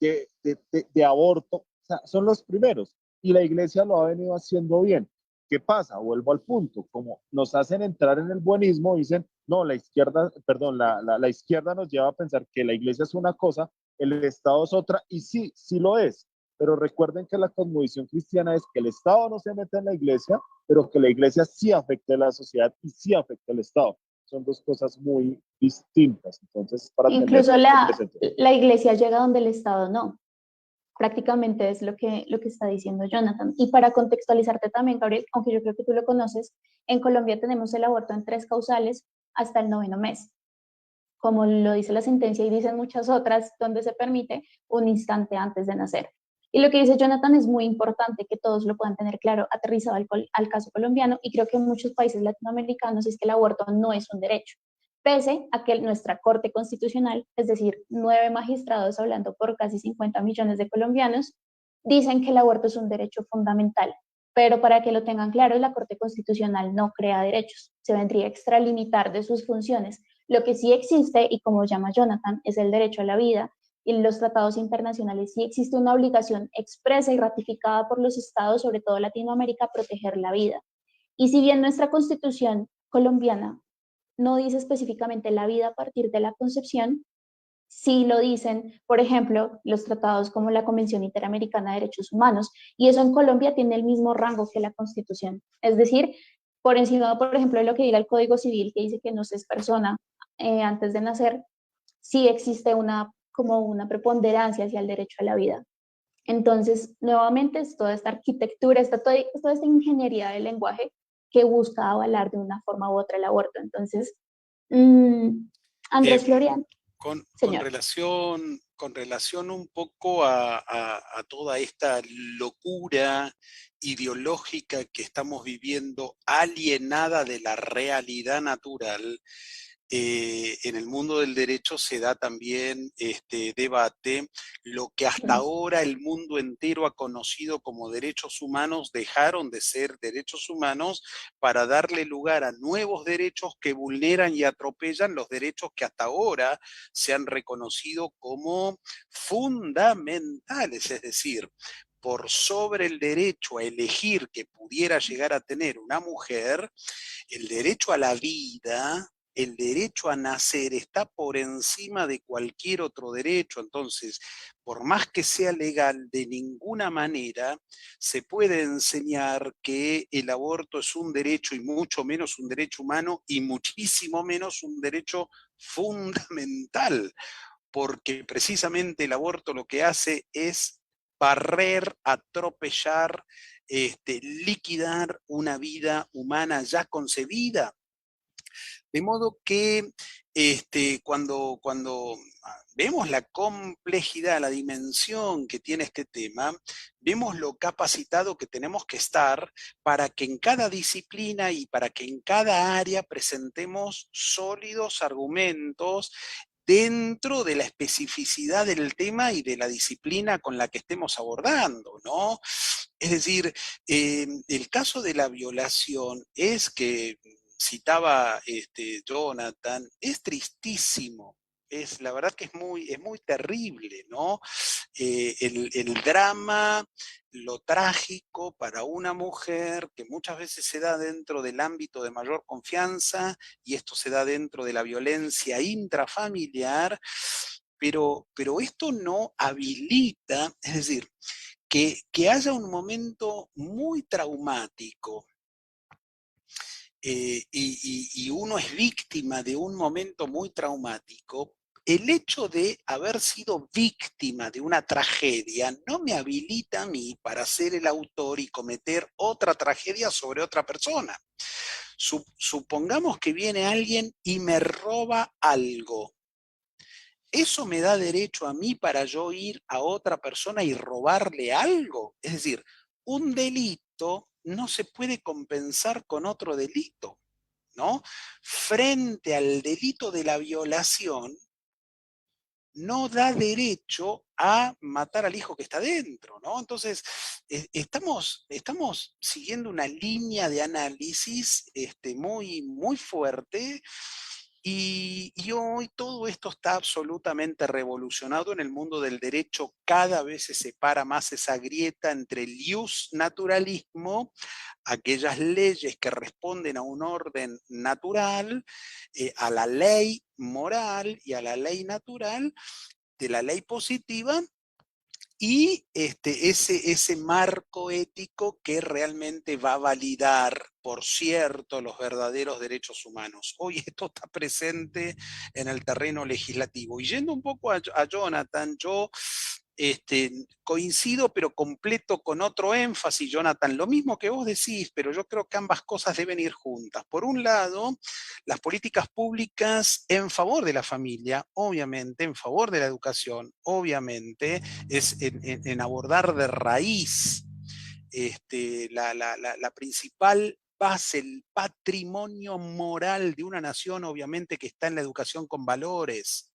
aborto. O sea, son los primeros. Y la iglesia lo ha venido haciendo bien. ¿Qué pasa? Vuelvo al punto. Como nos hacen entrar en el buenismo, dicen, no, la izquierda, perdón, la izquierda nos lleva a pensar que la iglesia es una cosa, el Estado es otra, y sí, sí lo es. Pero recuerden que la cosmovisión cristiana es que el Estado no se mete en la iglesia, pero que la iglesia sí afecta a la sociedad y sí afecta al Estado. Son dos cosas muy distintas. Entonces, para Incluso tener presente. la iglesia llega donde el Estado no. Prácticamente es lo que está diciendo Jonathan. Y para contextualizarte también, Gabriel, aunque yo creo que tú lo conoces, en Colombia tenemos el aborto en 3 causales hasta el 9º mes. Como lo dice la sentencia y dicen muchas otras, donde se permite un instante antes de nacer. Y lo que dice Jonathan es muy importante que todos lo puedan tener claro, aterrizado al caso colombiano, y creo que en muchos países latinoamericanos es que el aborto no es un derecho, pese a que nuestra Corte Constitucional, es decir, 9 magistrados hablando por casi 50 millones de colombianos, dicen que el aborto es un derecho fundamental. Pero para que lo tengan claro, la Corte Constitucional no crea derechos, se vendría a extralimitar de sus funciones. Lo que sí existe, y como llama Jonathan, es el derecho a la vida, y en los tratados internacionales sí existe una obligación expresa y ratificada por los estados, sobre todo Latinoamérica, a proteger la vida. Y si bien nuestra Constitución colombiana no dice específicamente la vida a partir de la concepción, sí lo dicen, por ejemplo, los tratados como la Convención Interamericana de Derechos Humanos, y eso en Colombia tiene el mismo rango que la Constitución. Es decir, por encima, por ejemplo, de lo que diga el Código Civil, que dice que no se es persona antes de nacer, sí existe como una preponderancia hacia el derecho a la vida. Entonces, nuevamente, es toda esta arquitectura, toda esta ingeniería del lenguaje que busca avalar de una forma u otra el aborto. Entonces, Andrés Florian. señor. Con relación un poco a toda esta locura ideológica que estamos viviendo, alienada de la realidad natural, en el mundo del derecho se da también este debate. Lo que hasta ahora el mundo entero ha conocido como derechos humanos dejaron de ser derechos humanos para darle lugar a nuevos derechos que vulneran y atropellan los derechos que hasta ahora se han reconocido como fundamentales, es decir, por sobre el derecho a elegir que pudiera llegar a tener una mujer, el derecho a la vida, el derecho a nacer está por encima de cualquier otro derecho. Entonces, por más que sea legal, de ninguna manera se puede enseñar que el aborto es un derecho, y mucho menos un derecho humano, y muchísimo menos un derecho fundamental, porque precisamente el aborto lo que hace es barrer, atropellar, liquidar una vida humana ya concebida. De modo que cuando vemos la complejidad, la dimensión que tiene este tema, vemos lo capacitado que tenemos que estar para que en cada disciplina y para que en cada área presentemos sólidos argumentos dentro de la especificidad del tema y de la disciplina con la que estemos abordando, ¿no? Es decir, el caso de la violación es que citaba Jonathan, es tristísimo. La verdad que es muy terrible, ¿no? El drama, lo trágico para una mujer que muchas veces se da dentro del ámbito de mayor confianza, y esto se da dentro de la violencia intrafamiliar, pero esto no habilita, es decir, que haya un momento muy traumático, y uno es víctima de un momento muy traumático. El hecho de haber sido víctima de una tragedia no me habilita a mí para ser el autor y cometer otra tragedia sobre otra persona. Supongamos que viene alguien y me roba algo. ¿Eso me da derecho a mí para yo ir a otra persona y robarle algo? Es decir, un delito no se puede compensar con otro delito, ¿no? Frente al delito de la violación, no da derecho a matar al hijo que está dentro, ¿no? Entonces, estamos siguiendo una línea de análisis muy fuerte, y hoy todo esto está absolutamente revolucionado en el mundo del derecho. Cada vez se separa más esa grieta entre el ius naturalismo, aquellas leyes que responden a un orden natural, a la ley moral y a la ley natural, de la ley positiva, y ese marco ético que realmente va a validar, por cierto, los verdaderos derechos humanos. Hoy esto está presente en el terreno legislativo. Y yendo un poco a Jonathan, yo coincido, pero completo con otro énfasis, Jonathan, lo mismo que vos decís, pero yo creo que ambas cosas deben ir juntas. Por un lado, las políticas públicas en favor de la familia, obviamente, en favor de la educación, obviamente, es en abordar de raíz la principal base, el patrimonio moral de una nación, obviamente, que está en la educación con valores.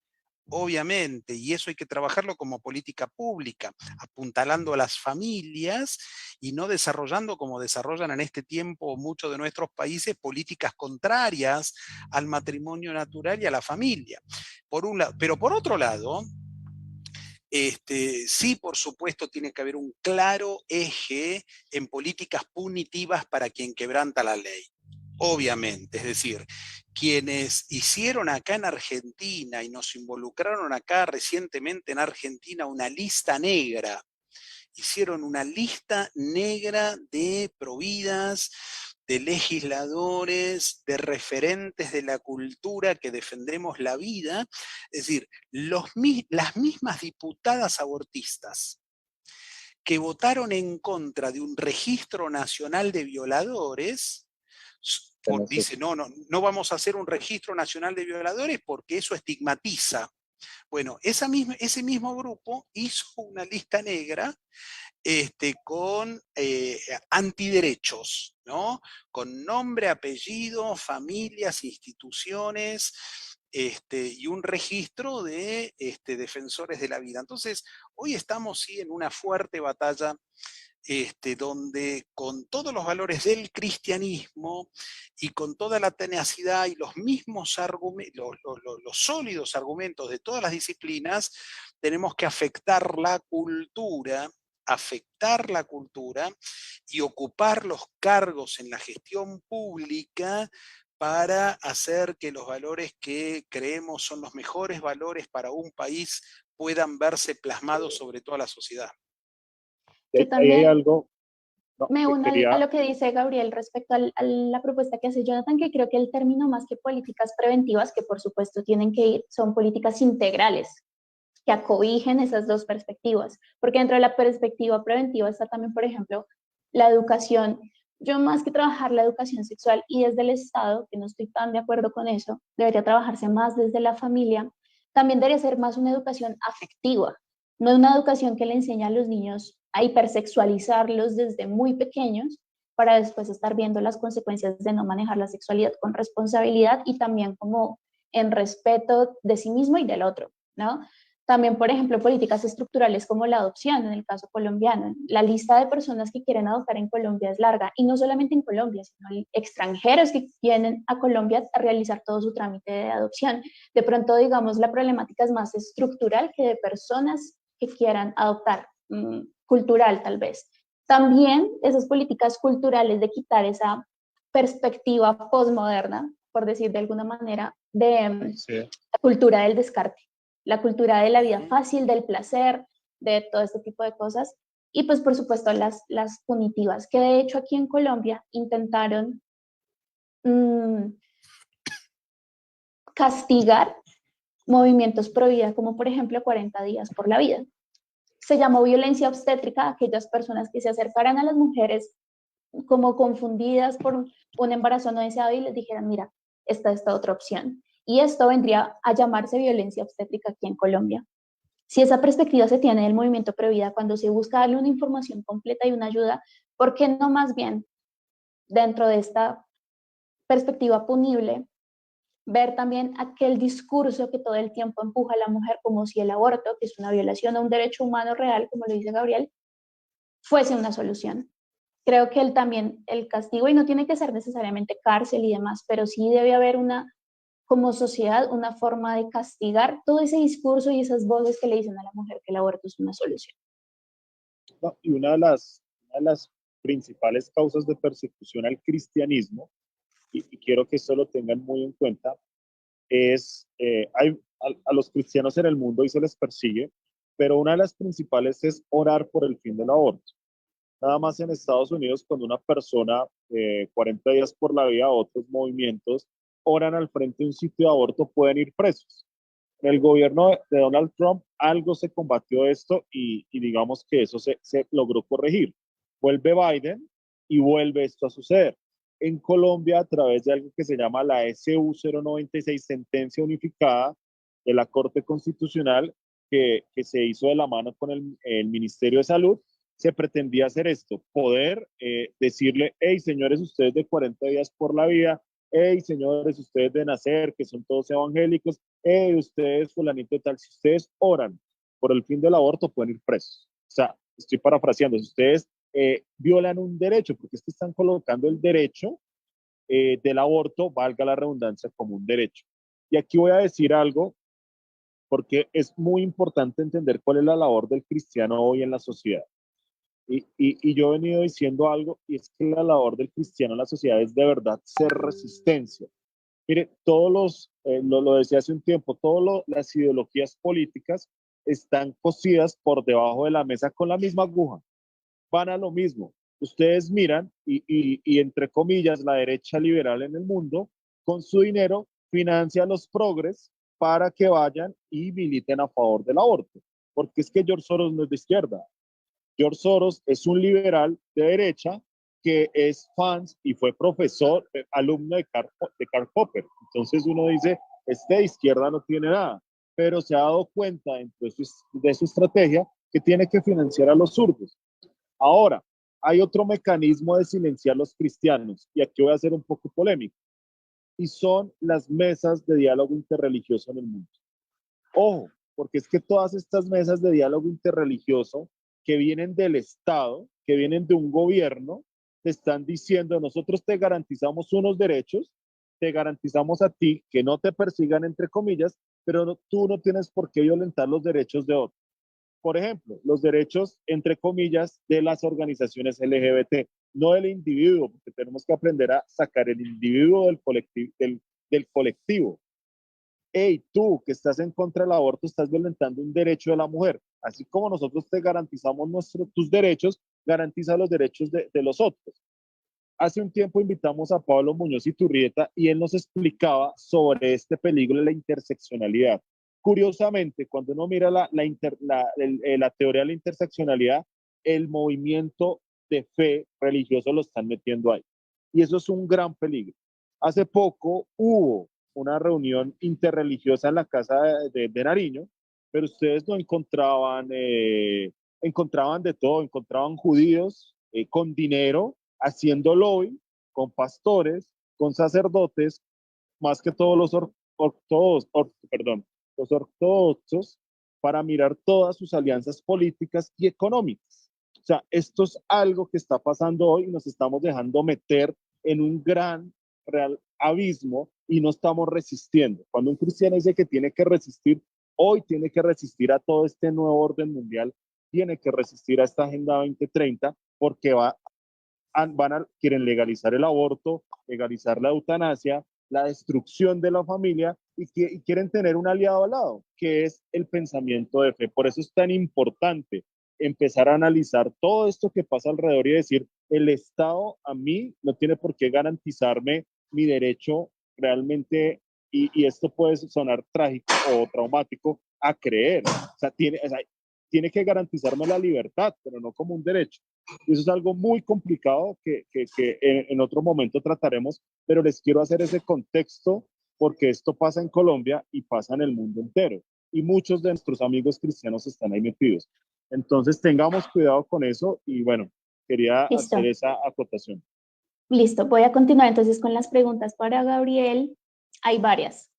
Obviamente, y eso hay que trabajarlo como política pública, apuntalando a las familias y no desarrollando, como desarrollan en este tiempo muchos de nuestros países, políticas contrarias al matrimonio natural y a la familia. Por un lado, pero por otro lado, sí, por supuesto, tiene que haber un claro eje en políticas punitivas para quien quebranta la ley. Obviamente, es decir, quienes hicieron acá en Argentina y nos involucraron acá recientemente en Argentina una lista negra, hicieron una lista negra de providas, de legisladores, de referentes de la cultura que defendemos la vida, es decir, las mismas diputadas abortistas que votaron en contra de un registro nacional de violadores, dice, no vamos a hacer un registro nacional de violadores porque eso estigmatiza. Bueno, ese mismo grupo hizo una lista negra con antiderechos, ¿no? Con nombre, apellido, familias, instituciones, y un registro de defensores de la vida. Entonces, hoy estamos sí en una fuerte batalla donde con todos los valores del cristianismo y con toda la tenacidad y los mismos argumentos, los sólidos argumentos de todas las disciplinas, tenemos que afectar la cultura y ocupar los cargos en la gestión pública para hacer que los valores que creemos son los mejores valores para un país puedan verse plasmados sobre toda la sociedad. Yo Ahí hay también algo, no, me que uno a quería, lo que dice Gabriel respecto a la propuesta que hace Jonathan, que creo que el término más que políticas preventivas, que por supuesto tienen que ir, son políticas integrales, que acobijen esas dos perspectivas, porque dentro de la perspectiva preventiva está también, por ejemplo, la educación. Yo más que trabajar la educación sexual y desde el Estado, que no estoy tan de acuerdo con eso, debería trabajarse más desde la familia, también debería ser más una educación afectiva, no una educación que le enseña a los niños a hipersexualizarlos desde muy pequeños para después estar viendo las consecuencias de no manejar la sexualidad con responsabilidad y también como en respeto de sí mismo y del otro, ¿no? También, por ejemplo, políticas estructurales como la adopción, en el caso colombiano. La lista de personas que quieren adoptar en Colombia es larga, y no solamente en Colombia, sino extranjeros que vienen a Colombia a realizar todo su trámite de adopción. De pronto, digamos, la problemática es más estructural que de personas que quieran adoptar, cultural tal vez. También esas políticas culturales de quitar esa perspectiva postmoderna, por decir de alguna manera, de sí, la cultura del descarte, la cultura de la vida fácil, del placer, de todo este tipo de cosas. Y pues por supuesto las punitivas, que de hecho aquí en Colombia intentaron castigar movimientos pro vida, como por ejemplo 40 días por la vida. Se llamó violencia obstétrica a aquellas personas que se acercaran a las mujeres como confundidas por un embarazo no deseado y les dijeran, mira, esta otra opción. Y esto vendría a llamarse violencia obstétrica aquí en Colombia. Si esa perspectiva se tiene del movimiento Provida, cuando se busca darle una información completa y una ayuda, ¿por qué no más bien dentro de esta perspectiva punible ver también aquel discurso que todo el tiempo empuja a la mujer como si el aborto, que es una violación a un derecho humano real, como lo dice Gabriel, fuese una solución? Creo que también el castigo, y no tiene que ser necesariamente cárcel y demás, pero sí debe haber como sociedad, una forma de castigar todo ese discurso y esas voces que le dicen a la mujer que el aborto es una solución. no, y una de las principales causas de persecución al cristianismo, y quiero que esto lo tengan muy en cuenta, es, a los cristianos en el mundo y se les persigue, pero una de las principales es orar por el fin del aborto. Nada más en Estados Unidos, cuando una persona, 40 días por la vida, otros movimientos, oran al frente de un sitio de aborto, pueden ir presos. En el gobierno de Donald Trump algo se combatió esto y digamos que eso se logró corregir. Vuelve Biden y vuelve esto a suceder. En Colombia, a través de algo que se llama la SU 096, sentencia unificada de la Corte Constitucional, que se hizo de la mano con el Ministerio de Salud, se pretendía hacer esto, poder decirle, hey, señores, ustedes de 40 días por la vida, hey, señores, ustedes de nacer, que son todos evangélicos, hey, ustedes, fulanito de tal, si ustedes oran por el fin del aborto, pueden ir presos. O sea, estoy parafraseando, si ustedes violan un derecho, porque es que están colocando el derecho del aborto, valga la redundancia, como un derecho. Y aquí voy a decir algo, porque es muy importante entender cuál es la labor del cristiano hoy en la sociedad. Y yo he venido diciendo algo, y es que la labor del cristiano en la sociedad es de verdad ser resistencia. Mire, lo decía hace un tiempo, todas las ideologías políticas están cosidas por debajo de la mesa con la misma aguja, van a lo mismo. Ustedes miran y entre comillas, la derecha liberal en el mundo, con su dinero, financia a los progres para que vayan y militen a favor del aborto. Porque es que George Soros no es de izquierda. George Soros es un liberal de derecha que es fans y fue profesor, alumno de Karl Popper. Entonces uno dice, este de izquierda no tiene nada. pero se ha dado cuenta dentro de su estrategia que tiene que financiar a los zurdos. Ahora, hay otro mecanismo de silenciar a los cristianos, y aquí voy a ser un poco polémico, y son las mesas de diálogo interreligioso en el mundo. Ojo, porque es que todas estas mesas de diálogo interreligioso que vienen del Estado, que vienen de un gobierno, te están diciendo, nosotros te garantizamos unos derechos, te garantizamos a ti que no te persigan, entre comillas, pero no, tú no tienes por qué violentar los derechos de otros. Por ejemplo, los derechos, entre comillas, de las organizaciones LGBT, no del individuo, porque tenemos que aprender a sacar el individuo del colectivo. Hey, tú que estás en contra del aborto, estás violentando un derecho de la mujer. Así como nosotros te garantizamos tus derechos, garantiza los derechos de los otros. Hace un tiempo invitamos a Pablo Muñoz Iturrieta y él nos explicaba sobre este peligro de la interseccionalidad. Curiosamente, cuando uno mira la teoría de la interseccionalidad, el movimiento de fe religioso lo están metiendo ahí. Y eso es un gran peligro. Hace poco hubo una reunión interreligiosa en la casa de Nariño, pero ustedes no encontraban de todo, encontraban judíos con dinero, haciendo lobby con pastores, con sacerdotes, más que todos los ortodoxos, para mirar todas sus alianzas políticas y económicas. O sea, esto es algo que está pasando hoy y nos estamos dejando meter en un gran real abismo y no estamos resistiendo. Cuando un cristiano dice que tiene que resistir, hoy tiene que resistir a todo este nuevo orden mundial, tiene que resistir a esta Agenda 2030, porque quieren legalizar el aborto, legalizar la eutanasia, la destrucción de la familia y quieren tener un aliado al lado, que es el pensamiento de fe. Por eso es tan importante empezar a analizar todo esto que pasa alrededor y decir, el Estado a mí no tiene por qué garantizarme mi derecho realmente, y esto puede sonar trágico o traumático, a creer. O sea, tiene que garantizarme la libertad, pero no como un derecho. Y eso es algo muy complicado que en otro momento trataremos, pero les quiero hacer ese contexto porque esto pasa en Colombia y pasa en el mundo entero. Y muchos de nuestros amigos cristianos están ahí metidos. Entonces tengamos cuidado con eso y bueno, quería hacer Listo, esa acotación. listo. Voy a continuar entonces con las preguntas para Gabriel. Hay varias.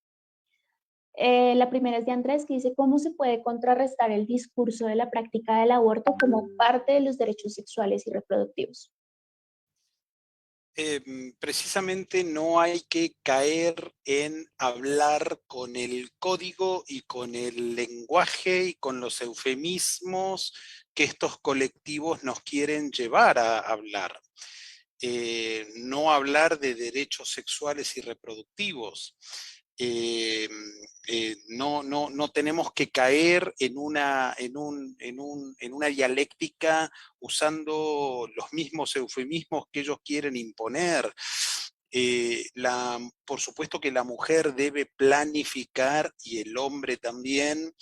La primera es de Andrés, que dice, ¿cómo se puede contrarrestar el discurso de la práctica del aborto como parte de los derechos sexuales y reproductivos? Precisamente no hay que caer en hablar con el código y con el lenguaje y con los eufemismos que estos colectivos nos quieren llevar a hablar. No hablar de derechos sexuales y reproductivos. No tenemos que caer en una dialéctica usando los mismos eufemismos que ellos quieren imponer. Por supuesto que la mujer debe planificar y el hombre también,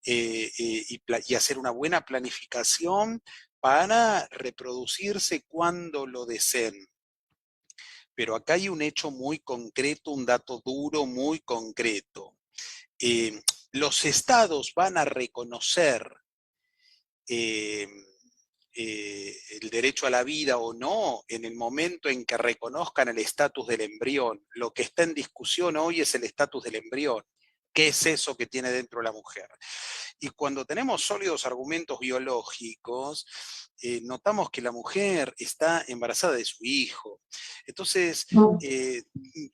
y hacer una buena planificación para reproducirse cuando lo deseen. Pero acá hay un hecho muy concreto, un dato duro muy concreto. Los estados van a reconocer eh, el derecho a la vida o no en el momento en que reconozcan el estatus del embrión. Lo que está en discusión hoy es el estatus del embrión. ¿Qué es eso que tiene dentro la mujer? Y cuando tenemos sólidos argumentos biológicos, notamos que la mujer está embarazada de su hijo. Entonces,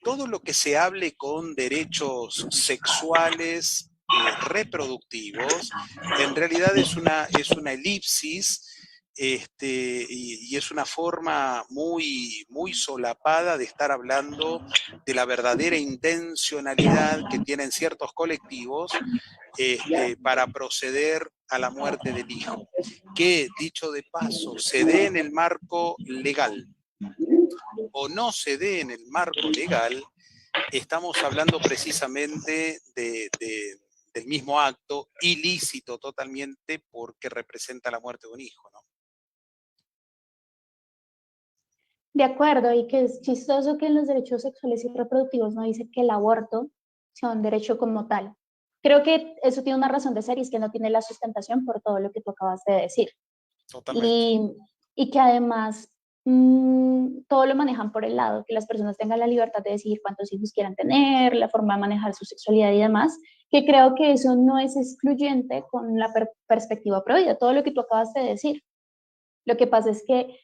todo lo que se hable con derechos sexuales, reproductivos, en realidad es una elipsis, y es una forma muy, muy solapada de estar hablando de la verdadera intencionalidad que tienen ciertos colectivos para proceder a la muerte del hijo. Que, dicho de paso, se dé en el marco legal o no se dé en el marco legal, estamos hablando precisamente del mismo acto, ilícito totalmente, porque representa la muerte de un hijo, ¿no? De acuerdo, y que es chistoso que en los derechos sexuales y reproductivos no dice que el aborto sea un derecho como tal. creo que eso tiene una razón de ser y es que no tiene la sustentación por todo lo que tú acabas de decir. Totalmente. Y que además todo lo manejan por el lado, que las personas tengan la libertad de decidir cuántos hijos quieran tener, la forma de manejar su sexualidad y demás, que creo que eso no es excluyente con la perspectiva prohibida, todo lo que tú acabas de decir. Lo que pasa es que,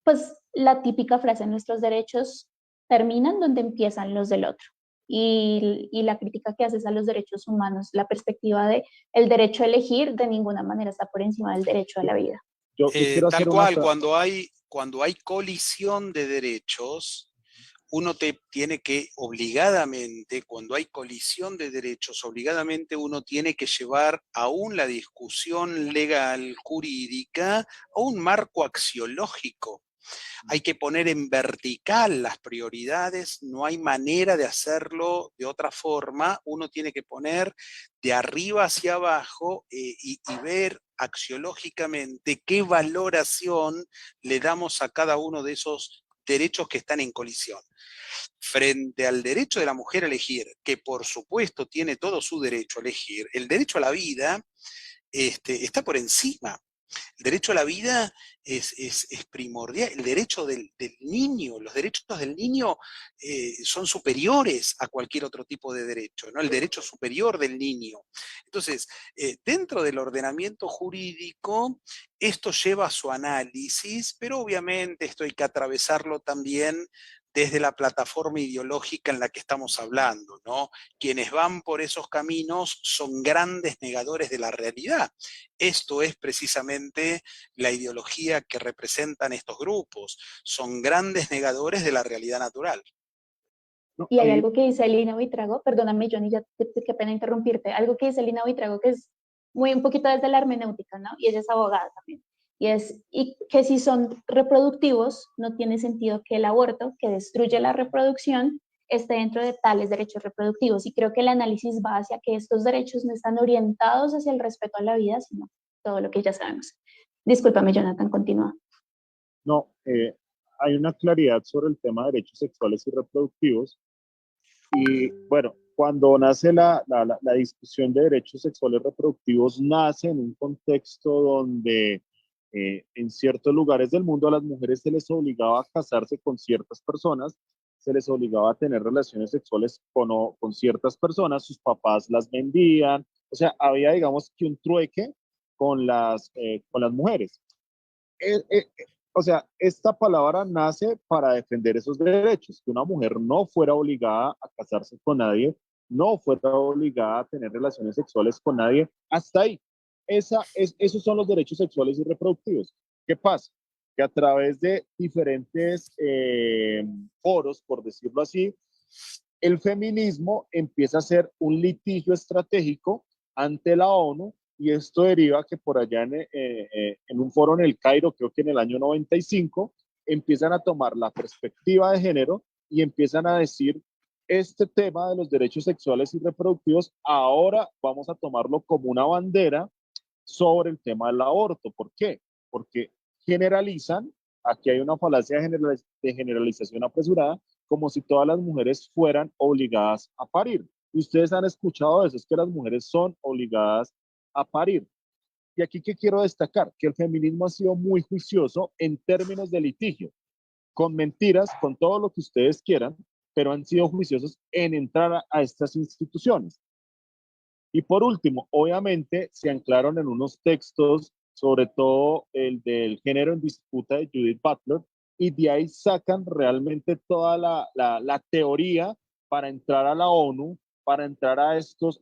pues, la típica frase, nuestros derechos terminan donde empiezan los del otro. Y la crítica que haces a los derechos humanos, la perspectiva de el derecho a elegir de ninguna manera está por encima del derecho a la vida. Yo quiero Tal hacer cual, cuando hay colisión de derechos, uno tiene que obligadamente, cuando hay colisión de derechos, obligadamente uno tiene que llevar aún la discusión legal, jurídica, a un marco axiológico. Hay que poner en vertical las prioridades, no hay manera de hacerlo de otra forma, uno tiene que poner de arriba hacia abajo y ver axiológicamente qué valoración le damos a cada uno de esos derechos que están en colisión. Frente al derecho de la mujer a elegir, que por supuesto tiene todo su derecho a elegir, el derecho a la vida está por encima. El derecho a la vida es primordial. El derecho del niño, los derechos del niño son superiores a cualquier otro tipo de derecho, ¿no? El derecho superior del niño. Entonces, dentro del ordenamiento jurídico, esto lleva a su análisis, pero obviamente esto hay que atravesarlo también desde la plataforma ideológica en la que estamos hablando, ¿no? Quienes van por esos caminos son grandes negadores de la realidad. Esto es precisamente la ideología que representan estos grupos. Son grandes negadores de la realidad natural. No, Y hay algo que dice Lina Buitrago, perdóname Johnny, ya qué pena interrumpirte, algo que dice Lina Buitrago que es muy un poquito desde la hermenéutica, ¿no? Y ella es abogada también. Y que si son reproductivos, no tiene sentido que el aborto, que destruye la reproducción, esté dentro de tales derechos reproductivos. Y creo que el análisis va hacia que estos derechos no están orientados hacia el respeto a la vida, sino todo lo que ya sabemos. Discúlpame, Jonathan, continúa. no, hay una claridad sobre el tema de derechos sexuales y reproductivos. Y bueno, cuando nace la discusión de derechos sexuales y reproductivos, nace en un contexto donde en ciertos lugares del mundo a las mujeres se les obligaba a casarse con ciertas personas, se les obligaba a tener relaciones sexuales con ciertas personas, sus papás las vendían, o sea, había digamos que un trueque con las mujeres. Eh, eh, o sea, esta palabra nace para defender esos derechos, que una mujer no fuera obligada a casarse con nadie, no fuera obligada a tener relaciones sexuales con nadie, hasta ahí. Esos son los derechos sexuales y reproductivos. ¿Qué pasa? Que a través de diferentes foros, por decirlo así, el feminismo empieza a ser un litigio estratégico ante la ONU y esto deriva que por allá en un foro en el Cairo, creo que en el año 95, empiezan a tomar la perspectiva de género y empiezan a decir, este tema de los derechos sexuales y reproductivos, ahora vamos a tomarlo como una bandera sobre el tema del aborto. ¿Por qué? Porque generalizan, aquí hay una falacia de generalización apresurada, como si todas las mujeres fueran obligadas a parir. Y ustedes han escuchado eso, es que las mujeres son obligadas a parir. Y aquí que quiero destacar, que el feminismo ha sido muy juicioso en términos de litigio, con mentiras, con todo lo que ustedes quieran, pero han sido juiciosos en entrar a estas instituciones. Y por último, obviamente se anclaron en unos textos, sobre todo el del género en disputa de Judith Butler, y de ahí sacan realmente toda la teoría para entrar a la ONU, para entrar a estos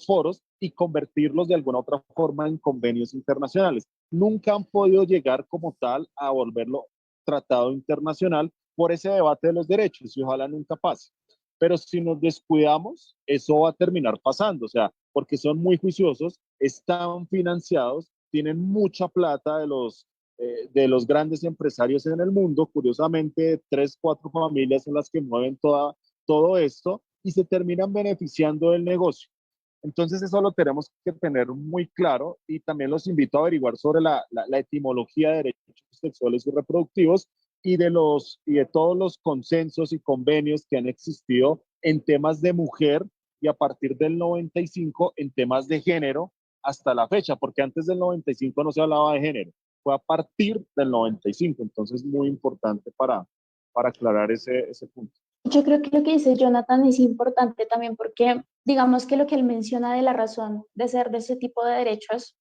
foros y convertirlos de alguna otra forma en convenios internacionales. Nunca han podido llegar como tal a volverlo tratado internacional por ese debate de los derechos y ojalá nunca pase. Pero si nos descuidamos, eso va a terminar pasando, o sea, porque son muy juiciosos, están financiados, tienen mucha plata de los grandes empresarios en el mundo, curiosamente, 3, 4 familias son las que mueven todo esto y se terminan beneficiando del negocio. Entonces eso lo tenemos que tener muy claro y también los invito a averiguar sobre la etimología de derechos sexuales y reproductivos y de todos los consensos y convenios que han existido en temas de mujer y a partir del 95 en temas de género hasta la fecha, porque antes del 95 no se hablaba de género, fue a partir del 95, entonces muy importante para aclarar ese punto. Yo creo que lo que dice Jonathan es importante también porque digamos que lo que él menciona de la razón de ser de ese tipo de derechos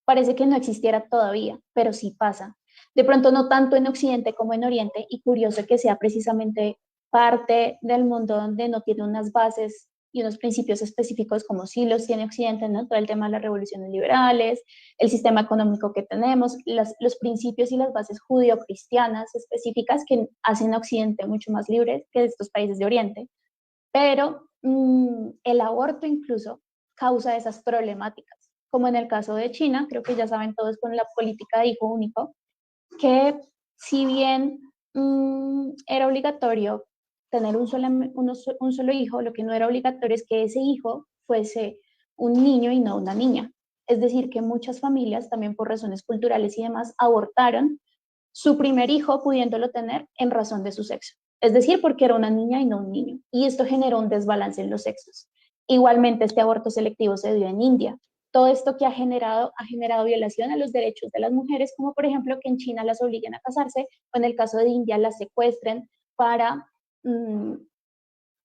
parece que no existiera todavía, pero sí pasa. De pronto no tanto en Occidente como en Oriente, y curioso que sea precisamente parte del mundo donde no tiene unas bases y unos principios específicos como sí los tiene Occidente, ¿no? Todo el tema de las revoluciones liberales, el sistema económico que tenemos, los principios y las bases judío-cristianas específicas que hacen a Occidente mucho más libre que estos países de Oriente. Pero el aborto incluso causa esas problemáticas, como en el caso de China, creo que ya saben todos con la política de hijo único, que si bien era obligatorio tener un solo hijo, lo que no era obligatorio es que ese hijo fuese un niño y no una niña. Es decir, que muchas familias, también por razones culturales y demás, abortaron su primer hijo pudiéndolo tener en razón de su sexo. Es decir, porque era una niña y no un niño. Y esto generó un desbalance en los sexos. Igualmente, este aborto selectivo se dio en India. Todo esto que ha generado violación a los derechos de las mujeres, como por ejemplo que en China las obliguen a casarse, o en el caso de India las secuestren para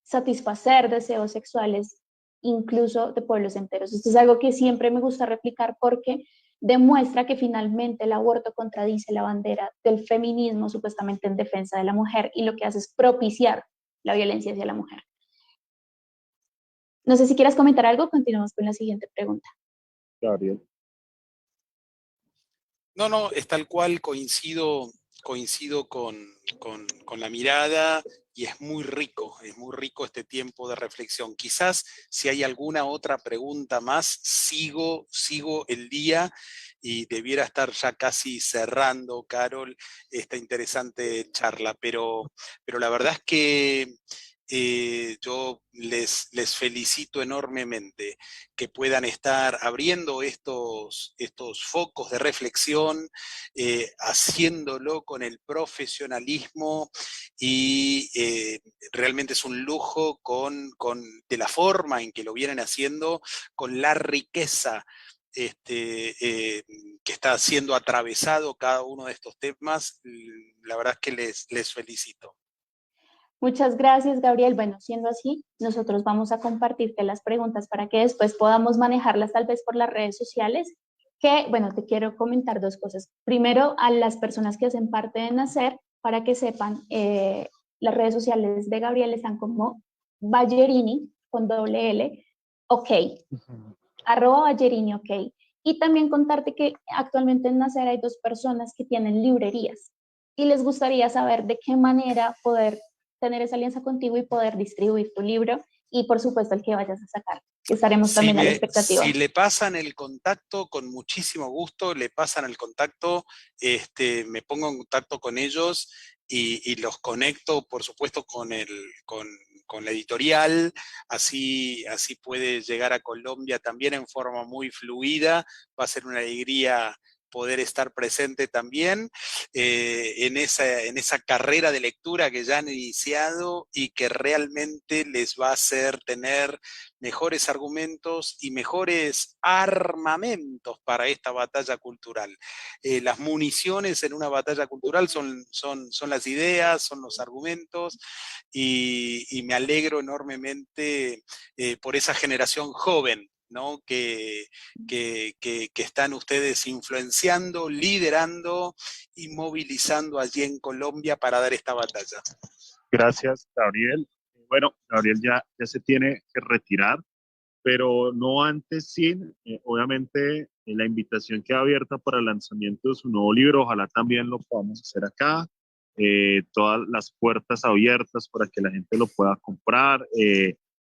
satisfacer deseos sexuales, incluso de pueblos enteros. Esto es algo que siempre me gusta replicar porque demuestra que finalmente el aborto contradice la bandera del feminismo supuestamente en defensa de la mujer y lo que hace es propiciar la violencia hacia la mujer. No sé si quieras comentar algo, continuamos con la siguiente pregunta. Gabriel. No, es tal cual, coincido con la mirada y es muy rico este tiempo de reflexión. Quizás si hay alguna otra pregunta más, sigo el día y debiera estar ya casi cerrando, Carol, esta interesante charla, pero la verdad es que yo les felicito enormemente que puedan estar abriendo estos focos de reflexión, haciéndolo con el profesionalismo y realmente es un lujo de la forma en que lo vienen haciendo, con la riqueza que está siendo atravesado cada uno de estos temas. La verdad es que les felicito. Muchas gracias, Gabriel. Bueno, siendo así, nosotros vamos a compartirte las preguntas para que después podamos manejarlas tal vez por las redes sociales, que, bueno, te quiero comentar dos cosas. Primero, a las personas que hacen parte de Nacer, para que sepan, las redes sociales de Gabriel están como Ballerini, con doble L, ok, @Ballerini, ok. Y también contarte que actualmente en Nacer hay 2 personas que tienen librerías y les gustaría saber de qué manera poder tener esa alianza contigo y poder distribuir tu libro y por supuesto el que vayas a sacar. Estaremos también a la expectativa. Si le pasan el contacto, con muchísimo gusto, le pasan el contacto, me pongo en contacto con ellos y los conecto, por supuesto, con la editorial, así puede llegar a Colombia también en forma muy fluida, va a ser una alegría poder estar presente también en esa carrera de lectura que ya han iniciado y que realmente les va a hacer tener mejores argumentos y mejores armamentos para esta batalla cultural. Las municiones en una batalla cultural son las ideas, son los argumentos, y me alegro enormemente por esa generación joven, ¿no? que están ustedes influenciando, liderando y movilizando allí en Colombia para dar esta batalla. Gracias, Gabriel. Bueno, Gabriel ya se tiene que retirar, pero no antes sin, obviamente, la invitación queda abierta para el lanzamiento de su nuevo libro. Ojalá también lo podamos hacer acá. Todas las puertas abiertas para que la gente lo pueda comprar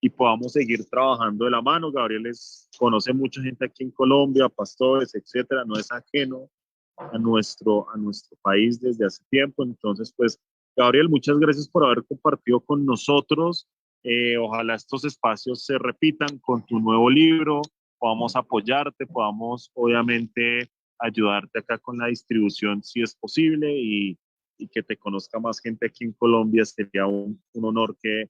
y podamos seguir trabajando de la mano. Gabriel conoce mucha gente aquí en Colombia, pastores, etcétera, no es ajeno a nuestro país desde hace tiempo. Entonces, pues, Gabriel, muchas gracias por haber compartido con nosotros. Ojalá estos espacios se repitan con tu nuevo libro, podamos apoyarte, podamos obviamente ayudarte acá con la distribución si es posible y que te conozca más gente aquí en Colombia. Sería un honor que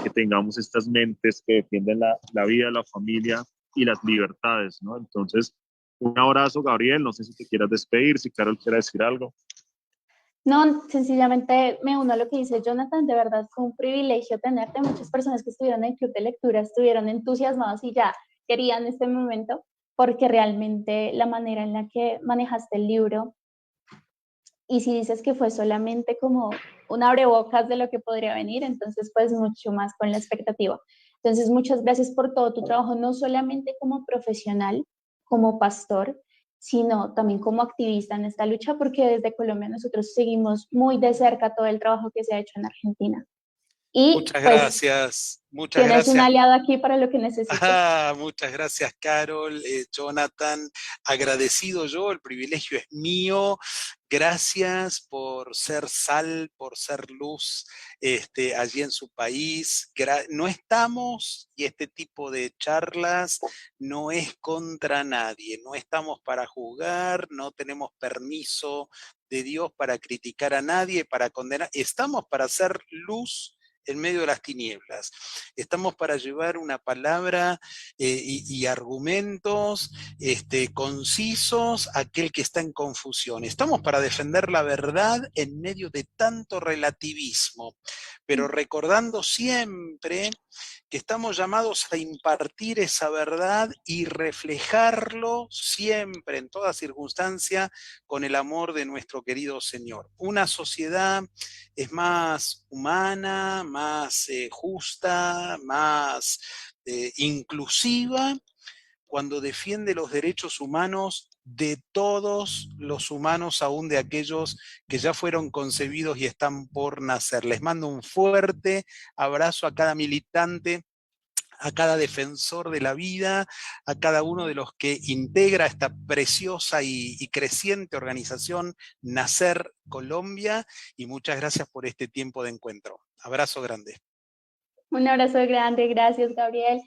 que tengamos estas mentes que defienden la vida, la familia y las libertades, ¿no? Entonces, un abrazo, Gabriel. No sé si te quieras despedir, si Carol quiere decir algo. No, sencillamente me uno a lo que dice Jonathan, de verdad fue un privilegio tenerte. Muchas personas que estuvieron en el club de lectura estuvieron entusiasmados y ya querían este momento, porque realmente la manera en la que manejaste el libro, y si dices que fue solamente como un abrebocas de lo que podría venir, entonces pues mucho más con la expectativa. Entonces muchas gracias por todo tu trabajo, no solamente como profesional, como pastor, sino también como activista en esta lucha, porque desde Colombia nosotros seguimos muy de cerca todo el trabajo que se ha hecho en Argentina. Y Muchas pues gracias, muchas tienes un gracias. aliado aquí para lo que necesites. Muchas gracias, Carol, Jonathan. Agradecido yo, el privilegio es mío. Gracias por ser sal, por ser luz allí en su país. No estamos, y este tipo de charlas no es contra nadie, no estamos para juzgar, no tenemos permiso de Dios para criticar a nadie, para condenar. Estamos para hacer luz en medio de las tinieblas. Estamos para llevar una palabra y argumentos concisos a aquel que está en confusión. Estamos para defender la verdad en medio de tanto relativismo, pero recordando siempre que estamos llamados a impartir esa verdad y reflejarlo siempre, en toda circunstancia, con el amor de nuestro querido Señor. Una sociedad es más humana, más justa, más inclusiva, cuando defiende los derechos humanos de todos los humanos, aún de aquellos que ya fueron concebidos y están por nacer. Les mando un fuerte abrazo a cada militante, a cada defensor de la vida, a cada uno de los que integra esta preciosa y creciente organización Nacer Colombia, y muchas gracias por este tiempo de encuentro. Abrazo grande. Un abrazo grande, gracias Gabriel.